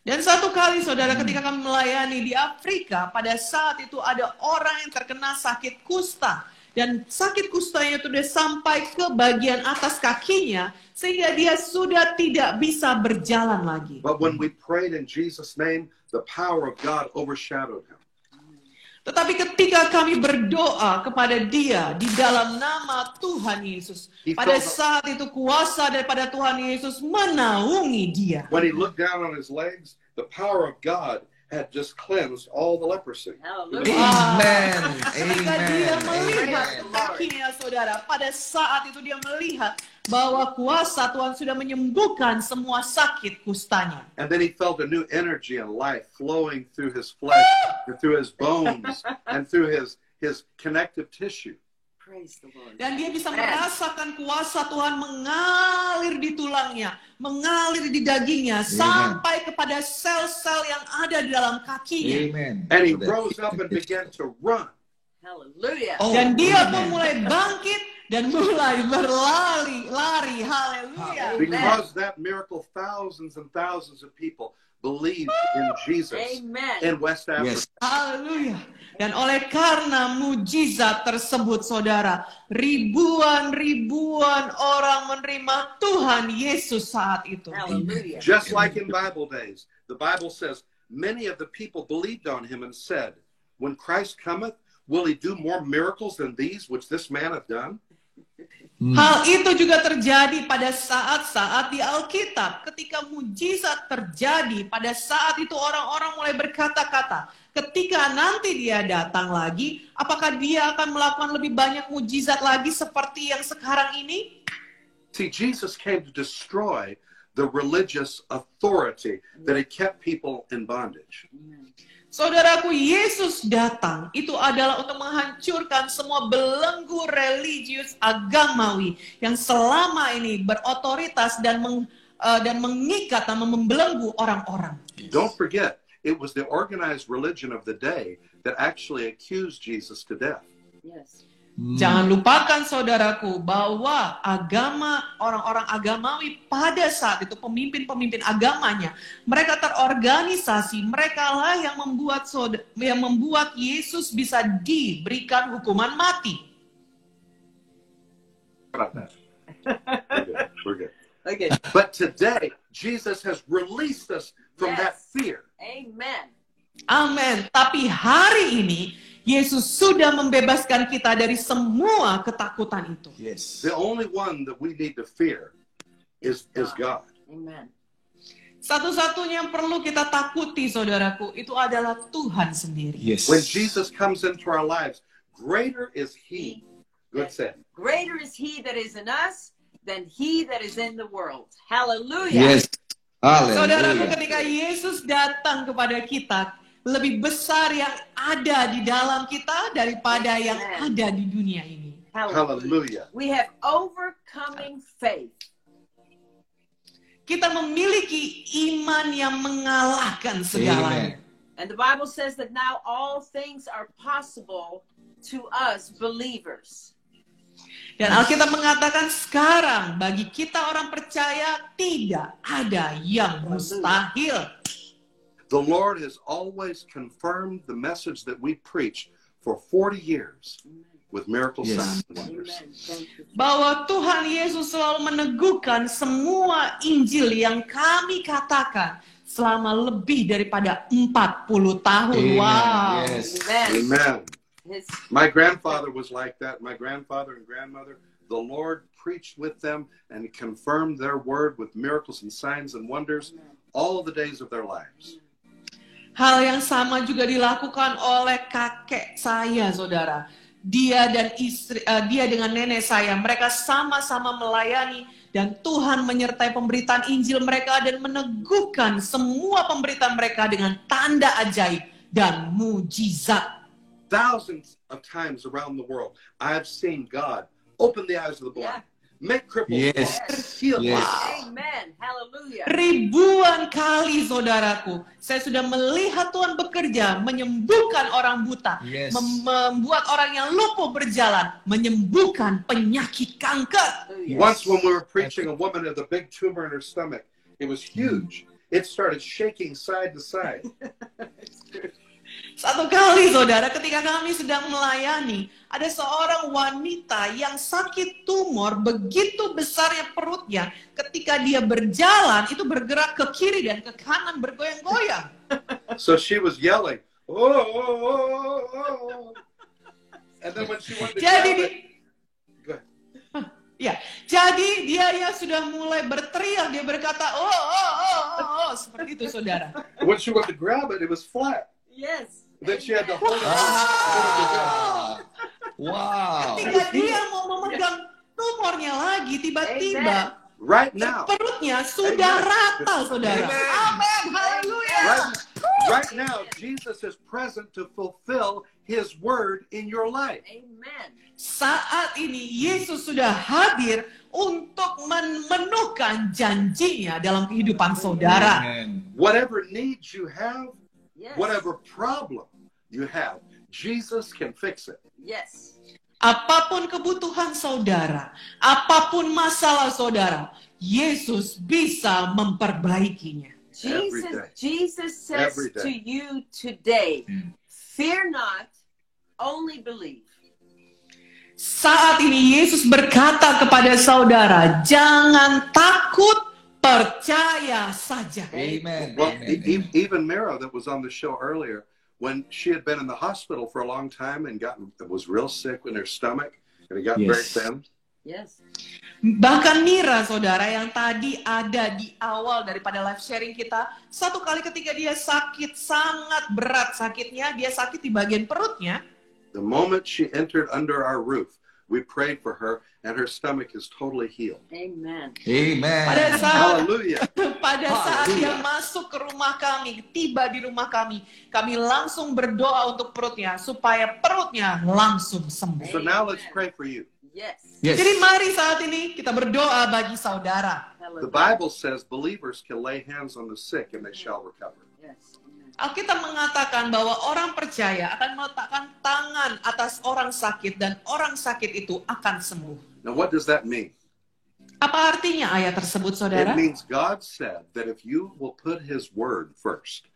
Dan satu kali saudara ketika kami melayani di Afrika, pada saat itu ada orang yang terkena sakit kusta. Dan sakit kustanya itu sudah sampai ke bagian atas kakinya, sehingga dia sudah tidak bisa berjalan lagi. But when we prayed in Jesus' name, the power of God overshadowed him. Tetapi ketika kami berdoa kepada dia di dalam nama Tuhan Yesus, pada saat itu kuasa daripada Tuhan Yesus menaungi dia. When he looked down on his legs, the power of God had just cleansed all the leprosy. Amen. Ketika dia Amen. melihat Amen. kakinya, saudara, pada saat itu dia melihat bahwa kuasa Tuhan sudah menyembuhkan semua sakit kustanya. And then he felt a new energy and life flowing through his flesh, and through his bones, and through his connective tissue. Praise the Lord. Dan dia bisa merasakan kuasa Tuhan mengalir di tulangnya, mengalir di dagingnya, sampai kepada sel-sel yang ada di dalam kakinya. Amen. And he rose up and began to run. Hallelujah. Dan dia pun mulai bangkit dan mulai berlari. Haleluya. Because that miracle, thousands and thousands of people believed in Jesus Amen. in West Africa. Yes. Haleluya. Dan oleh karena mujizat tersebut, saudara, ribuan orang menerima Tuhan Yesus saat itu. Hallelujah. Just like in Bible days, the Bible says, many of the people believed on him and said, when Christ cometh, will he do more miracles than these which this man hath done? Hal itu juga terjadi pada saat-saat di Alkitab. Ketika mujizat terjadi, pada saat itu orang-orang mulai berkata-kata, ketika nanti dia datang lagi, apakah dia akan melakukan lebih banyak mujizat lagi seperti yang sekarang ini? See, Jesus came to destroy the religious authority that had kept people in bondage. Saudaraku, Yesus datang itu adalah untuk menghancurkan semua belenggu religius agamawi yang selama ini berotoritas dan mengikat dan membelenggu orang-orang. Don't forget, it was the organized religion of the day that actually accused Jesus to death. Yes. Jangan lupakan, saudaraku, bahwa orang-orang agamawi pada saat itu, pemimpin-pemimpin agamanya, mereka terorganisasi, mereka lah yang membuat Yesus bisa diberikan hukuman mati. We're good. Okay. But today, Jesus has released us from that fear. Amen. Amin. Tapi hari ini, Yesus sudah membebaskan kita dari semua ketakutan itu. Yes. The only one that we need to fear is God. Amen. Satu-satunya yang perlu kita takuti, saudaraku, itu adalah Tuhan sendiri. Yes. When Jesus comes into our lives, greater is He. Good said. Greater is He that is in us than he that is in the world. Hallelujah. Yes. Hallelujah. Saudaraku, ketika Yesus datang kepada kita, lebih besar yang ada di dalam kita daripada yang ada di dunia ini. Hallelujah. We have overcoming faith. Kita memiliki iman yang mengalahkan segalanya. And the Bible says that now all things are possible to us believers. Dan Alkitab mengatakan sekarang bagi kita orang percaya tidak ada yang mustahil. The Lord has always confirmed the message that we preach for 40 years with miracle signs and wonders. Bahwa Tuhan Yesus selalu meneguhkan semua Injil yang kami katakan selama lebih daripada 40 tahun. Amen. Wow. Yes. Amen. My grandfather was like that. My grandfather and grandmother, the Lord preached with them and confirmed their word with miracles and signs and wonders all the days of their lives. Hal yang sama juga dilakukan oleh kakek saya, saudara. Dia dengan nenek saya, mereka sama-sama melayani dan Tuhan menyertai pemberitaan Injil mereka dan meneguhkan semua pemberitaan mereka dengan tanda ajaib dan mujizat. Thousands of times around the world, I've seen God open the eyes of the blind, make cripples walk, heal. Yes. Amen. Hallelujah. Ribuan kali, saudaraku, saya sudah melihat Tuhan bekerja, menyembuhkan orang buta, Yes. membuat orang yang lumpuh berjalan, menyembuhkan penyakit kanker. Once when we were preaching, a woman had a big tumor in her stomach. It was huge. It started shaking side to side. Satu kali saudara, ketika kami sedang melayani, ada seorang wanita yang sakit tumor, begitu besarnya perutnya, ketika dia berjalan, itu bergerak ke kiri dan ke kanan bergoyang-goyang. So she was yelling, oh, oh, oh, oh, oh. And then when she wanted to grab it, go ahead. Ya, jadi dia ya sudah mulai berteriak, dia berkata, oh, seperti itu saudara. When she wanted to grab it, it was flat. Yes. Then she had to hold it. Wow. Ketika dia mau memegang tumornya lagi, tiba-tiba Right now. perutnya sudah rata, saudara. Amin, haleluya. Right now, Jesus is present to fulfill His word in your life. Amen. Saat ini Yesus sudah hadir untuk memenuhkan janjinya dalam kehidupan saudara. Amen. Whatever needs you have, Yes. whatever problem you have, Jesus can fix it. Yes. Apapun kebutuhan saudara, apapun masalah saudara, Yesus bisa memperbaikinya. Every day. Jesus says Every day. to you today, fear not, only believe. Saat ini Yesus berkata kepada saudara, jangan takut, percaya saja. Amen. Well, Amen. even Mira that was on the show earlier, when she had been in the hospital for a long time and was real sick in her stomach, and it got very Yes. thin. Yes. Bahkan Mira, saudara, yang tadi ada di awal daripada live sharing kita, satu kali ketika dia sakit, sangat berat sakitnya, dia sakit di bagian perutnya. The moment she entered under our roof, we prayed for her, and her stomach is totally healed. Amen. Amen. Hallelujah. Pada saat dia Haleluya. masuk ke rumah kami, tiba di rumah kami langsung berdoa untuk perutnya, supaya perutnya langsung sembuh. So now let's pray for you. Yes. Yes. Jadi mari saat ini kita berdoa bagi saudara. The Bible says believers can lay hands on the sick and they shall recover. Yes. Amen. Alkitab mengatakan bahwa orang percaya akan meletakkan tangan atas orang sakit dan orang sakit itu akan sembuh. Now, what does that mean? Apa artinya ayat tersebut, saudara? It means God said that if you will put His word first,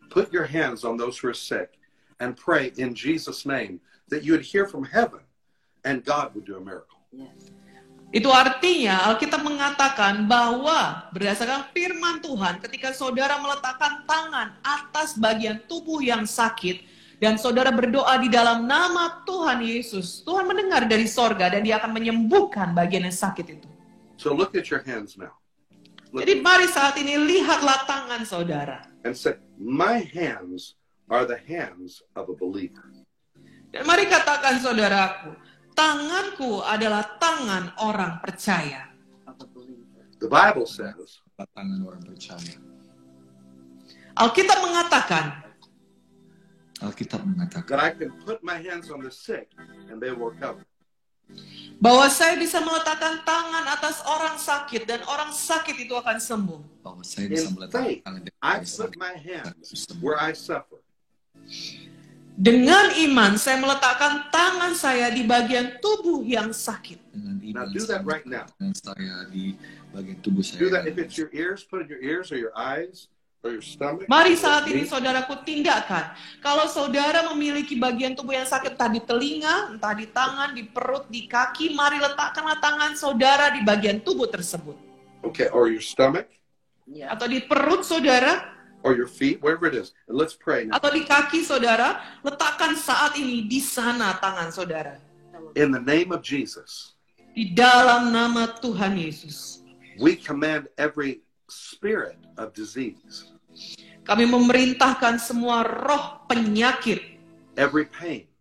put your hands on those who are sick, and pray in Jesus' name, that you would hear from heaven, and God would do a miracle. Yes. Itu artinya Alkitab mengatakan bahwa berdasarkan firman Tuhan, ketika saudara meletakkan tangan atas bagian tubuh yang sakit dan saudara berdoa di dalam nama Tuhan Yesus, Tuhan mendengar dari sorga dan Dia akan menyembuhkan bagian yang sakit itu. So look at your hands now. Look Jadi mari saat ini lihatlah tangan saudara. and say, my hands are the hands of a believer. Dan mari katakan saudaraku, tanganku adalah tangan orang percaya. Of a believer. The Bible says Tangan orang percaya. Alkitab mengatakan Alkitab that mengatakan I can put my hands on the sick and they will recover. bahwa saya bisa meletakkan tangan atas orang sakit dan orang sakit itu akan sembuh. bahwa saya bisa In meletakkan faith, tangan di I atas put my hands where I suffer. Dengan iman saya meletakkan tangan saya di bagian tubuh yang sakit. dengan Now iman do saya that right now. meletakkan saya di bagian tubuh saya. Do that if it's your ears, put it in your ears or your eyes or your stomach. Mari saat ini saudaraku tindakan. Kalau saudara memiliki bagian tubuh yang sakit, entah di telinga, entah di tangan, di perut, di kaki, mari letakkanlah tangan saudara di bagian tubuh tersebut. Okay, or your stomach Yeah. Atau di perut saudara, or your feet, wherever it is. And let's pray now. atau di kaki saudara, letakkan saat ini di sana tangan saudara. In the name of Jesus, Di dalam nama Tuhan Yesus. we command every spirit of disease, Kami memerintahkan semua roh penyakit, every pain,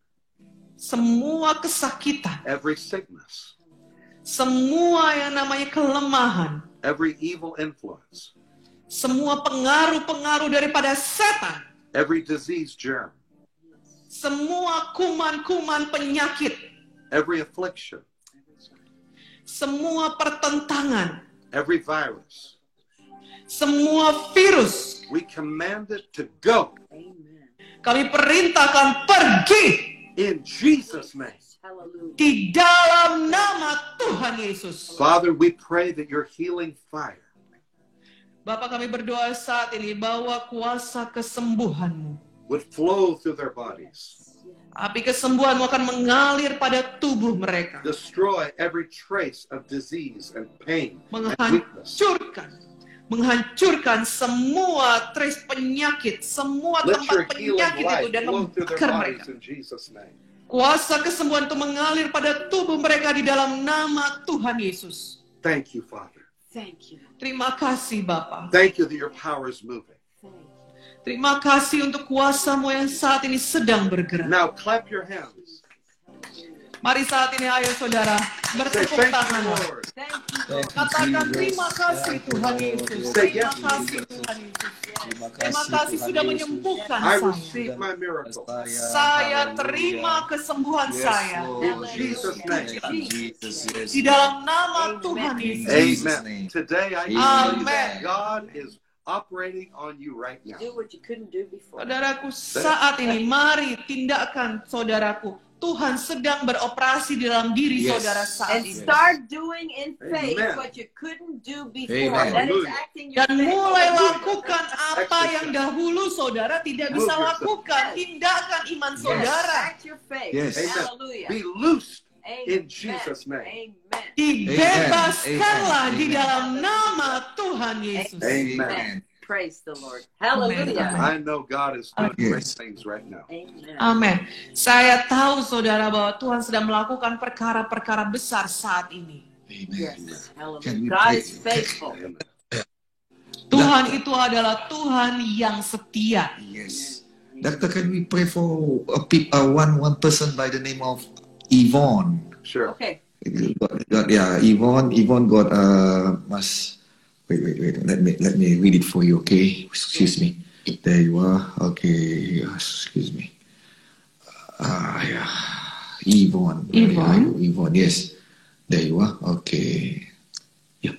semua kesakitan, every sickness, semua yang namanya kelemahan, every evil influence, semua pengaruh-pengaruh daripada setan, every disease germ, semua kuman-kuman penyakit, every affliction, semua pertentangan, every virus. semua virus, We command it to go Amen. kami perintahkan pergi in Jesus' name. Hallelujah. di dalam nama Tuhan Yesus. Father, we pray that your healing fire Bapak, kami berdoa saat ini bahwa kuasa kesembuhan-Mu would flow through their bodies. Api kesembuhan akan mengalir pada tubuh mereka. Destroy every trace of disease and pain and weakness. Menghancurkan semua trace penyakit, semua Let tempat your healing penyakit itu light dan flow through their membakar mereka. bodies in Jesus' name. Kuasa kesembuhan itu mengalir pada tubuh mereka di dalam nama Tuhan Yesus. Thank you, Father. Thank you. Terima kasih Bapa. Thank you that your power is moving. Terima kasih untuk kuasa-Mu yang saat ini sedang bergerak. Now clap your hands. Mari saat ini ayo saudara Say bertepuk thank tangan. you, Lord. Thank you, Lord. Katakan terima kasih Tuhan Yesus. Terima kasih Tuhan Yesus. Terima kasih sudah menyembuhkan I saya. receive my miracle. Saya terima kesembuhan saya. In Jesus' name. Di dalam nama Tuhan Yesus. Amen. Today I Amen. believe that God is operating on you right now. Do what you couldn't do before. Saudaraku, saat ini mari tindakan saudaraku. Tuhan sedang beroperasi di dalam diri saudara saat And ini. start doing in faith Amen. what you couldn't do before. Amen. That is acting your Dan faith. mulai lakukan apa yang dahulu saudara tidak bisa lakukan. Tindakan iman Yes, saudara. act your faith. Yes. Amen. Hallelujah. Be loosed Amen. in Jesus' name. Amen. Dibebaskanlah Amen. di dalam nama Tuhan Yesus. Amen. Praise the Lord. Hallelujah. I know God is doing great Yes. things right now. Amen. Amin. Saya tahu saudara bahwa Tuhan sedang melakukan perkara-perkara besar saat ini. Yes. Can Hallelujah. we God pray? is faithful. Tuhan itu adalah Tuhan yang setia. Yes. Doctor, can we pray for one person by the name of Yvonne? Sure. Okay. Yvonne got must wait. Let me read it for you, okay? Excuse me. There you are. Okay. Excuse me. Yeah. Yvonne. Yvonne. Yes. There you are. Okay. Yeah.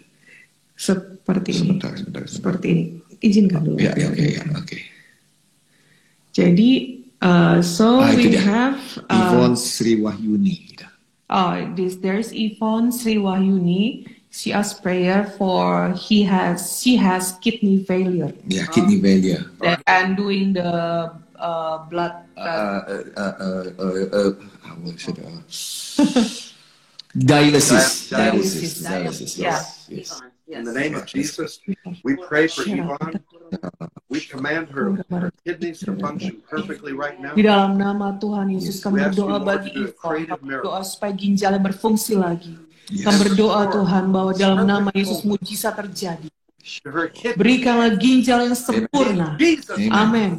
Seperti ini. Sebentar. Seperti ini. Izinkan dulu. Ya. Okay. Jadi, so itu we dia. have Yvonne Sri Wahyuni. there's Yvonne Sri Wahyuni. She asked prayer for she has kidney failure Yeah, kidney failure. and doing the blood. Dialysis. Yeah. Yes. In the name of Jesus, we pray for Yvonne. We command her kidneys to function perfectly right now. Di dalam nama Tuhan Yesus kami We ask you, berdoa Lord, bagi to do a Yvonne. creative Kami miracle. berdoa supaya ginjalnya berfungsi lagi. Yes. Kami berdoa Tuhan bahwa dalam nama Yesus mujizat terjadi. Her kidneys. Berikanlah ginjal yang sempurna. Jesus, Amen. Amin.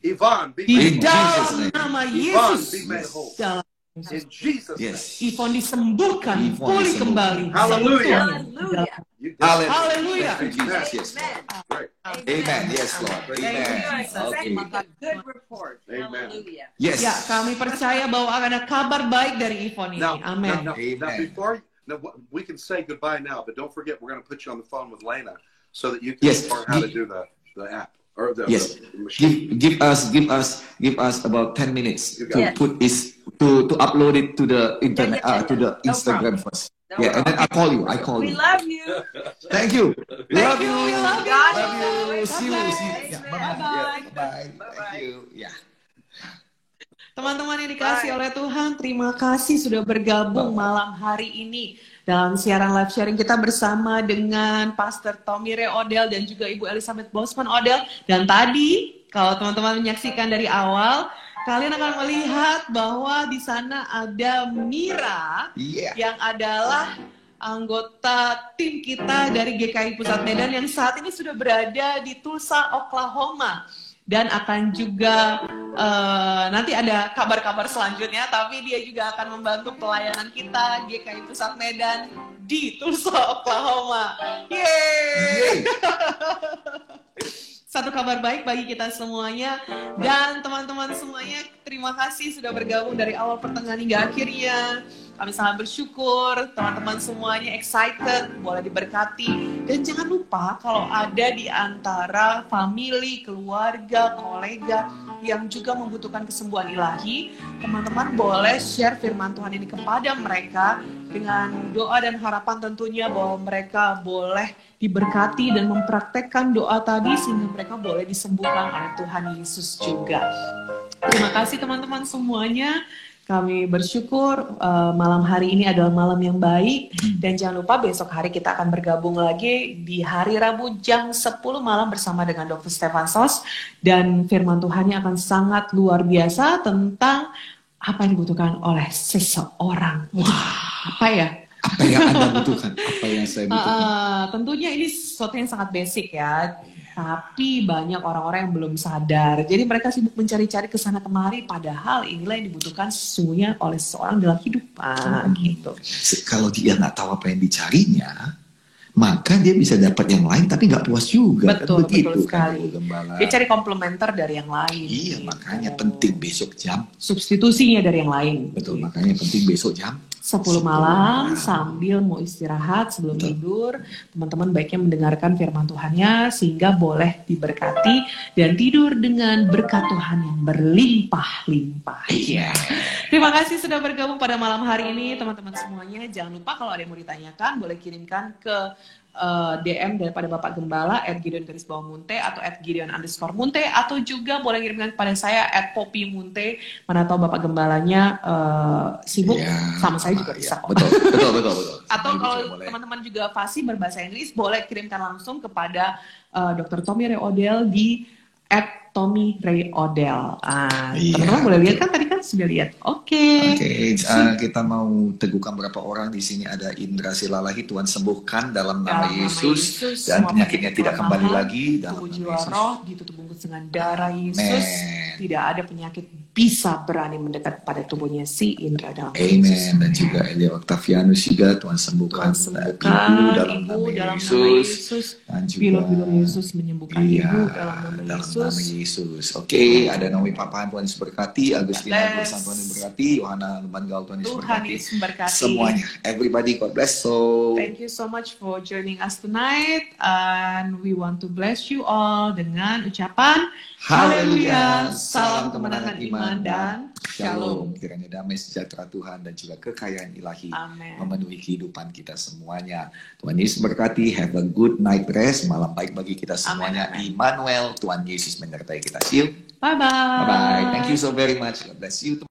Yvonne, be Di In made dalam Jesus' name. nama Yvonne, Yesus. be made whole. Dalam In Jesus' name. Yes. Yvonne disembuhkan, Yvonne pulih disembuhkan. kembali. Hallelujah. Hallelujah. You did it. Hallelujah. Thank you, Jesus. Yes. Amen. Great. Amen. Yes, Lord. Thank you. Amen. Expecting Okay. a good report. Amen. Hallelujah. Yes. Ya, kami percaya bahwa akan ada kabar baik dari Yvonne ini. Now, Amin. now, Amen. before we can say goodbye now, but don't forget we're going to put you on the phone with Lena so that you can Yes. learn how to do the app or the, Yes. the machine. Give us about 10 minutes You to got it. put this to upload it to the internet Yeah. to the No Instagram problem. first. No Yeah, and then I call you. We love you. Thank you. Thank you. We love you. God Love you. bless. See you. Bye-bye. Yeah, Amen. bye-bye. Bye-bye. Bye. Thank you. Yeah. Teman-teman yang dikasih oleh Tuhan, terima kasih sudah bergabung malam hari ini dalam siaran live sharing kita bersama dengan Pastor Tommy Ray Odell dan juga Ibu Elizabeth Bosman Odell. Dan tadi, kalau teman-teman menyaksikan dari awal, kalian akan melihat bahwa di sana ada Mira Yeah. yang adalah anggota tim kita dari GKI Pusat Medan yang saat ini sudah berada di Tulsa, Oklahoma. Dan akan juga nanti ada kabar-kabar selanjutnya, tapi dia juga akan membantu pelayanan kita GKI Pusat Medan di Tulsa, Oklahoma. Yeay! Satu kabar baik bagi kita semuanya. Dan teman-teman semuanya, terima kasih sudah bergabung dari awal, pertengahan hingga akhirnya. Kami sangat bersyukur, teman-teman semuanya excited, boleh diberkati. Dan jangan lupa kalau ada di antara family, keluarga, kolega yang juga membutuhkan kesembuhan ilahi, teman-teman boleh share firman Tuhan ini kepada mereka dengan doa dan harapan tentunya bahwa mereka boleh diberkati dan mempraktekkan doa tadi sehingga mereka boleh disembuhkan oleh Tuhan Yesus juga. Terima kasih teman-teman semuanya. Kami bersyukur malam hari ini adalah malam yang baik. Dan jangan lupa besok hari kita akan bergabung lagi di hari Rabu jam 10 malam bersama dengan Dr. Stefan Sos. Dan firman Tuhannya akan sangat luar biasa tentang apa yang dibutuhkan oleh seseorang. Apa ya? Apa yang Anda butuhkan? Apa yang saya butuhkan? Tentunya ini sesuatu yang sangat basic ya. Tapi banyak orang-orang yang belum sadar. Jadi mereka sibuk mencari-cari ke sana kemari, padahal inilah yang dibutuhkan sesungguhnya oleh seseorang dalam hidup. Gitu. Kalau dia nggak tahu apa yang dicarinya, maka dia bisa dapat yang lain tapi nggak puas juga. Betul, kan begitu, betul sekali. Kan, dia cari komplementer dari yang lain. Iya, makanya penting besok jam. Substitusinya dari yang lain. Betul, makanya penting besok jam 10 malam sambil mau istirahat sebelum tidur, teman-teman baiknya mendengarkan firman Tuhannya sehingga boleh diberkati dan tidur dengan berkat Tuhan yang berlimpah-limpah. Iya. Terima kasih sudah bergabung pada malam hari ini teman-teman semuanya. Jangan lupa kalau ada yang mau ditanyakan boleh kirimkan ke DM daripada Bapak Gembala @gideon_munte atau @gideon_munte atau juga boleh kirimkan kepada saya @poppymunte. Mana tahu Bapak Gembalanya sibuk, sama saya juga bisa kok. Betul. Atau kalau teman-teman juga fasih berbahasa Inggris boleh kirimkan langsung kepada Dr. Tommy Ray Odell di @Tommy Ray Odell. Teman-teman boleh lihat kan tadi kan sudah lihat. Oke. Kita mau teguhkan beberapa orang di sini. Ada Indra Silalahi, Tuhan sembuhkan dalam nama Yesus dan penyakitnya tidak kembali lagi dalam tubuh nama jiwa Yesus. roh ditutup bungkus dengan darah Yesus. Tidak ada penyakit bisa berani mendekat pada tubuhnya si Indra dalam nama Yesus. Amen. Dan juga Elia Octavianus juga Tuhan sembuhkan. Ibu dalam nama Yesus. Dan juga Bilur Yesus menyembuhkan ibu dalam nama Yesus. Oke, ada Naomi Papahan, Tuhan Yesus berkati. Agustina Bursan, Tuhan Yesus berkati. Yohana Lumban Gaul, Tuhan Yesus berkati. Semuanya. Everybody, God bless. So, thank you so much for joining us tonight. And we want to bless you all dengan ucapan Haleluya. Salam kemenangan iman dan Shalom. Kiranya damai sejahtera Tuhan dan juga kekayaan ilahi Amen. memenuhi kehidupan kita semuanya. Tuhan Yesus berkati. Have a good night rest. Malam baik bagi kita semuanya. Amen. Immanuel, Tuhan Yesus menyertai kita. See you. Bye-bye. Bye-bye. Thank you so very much. God bless you.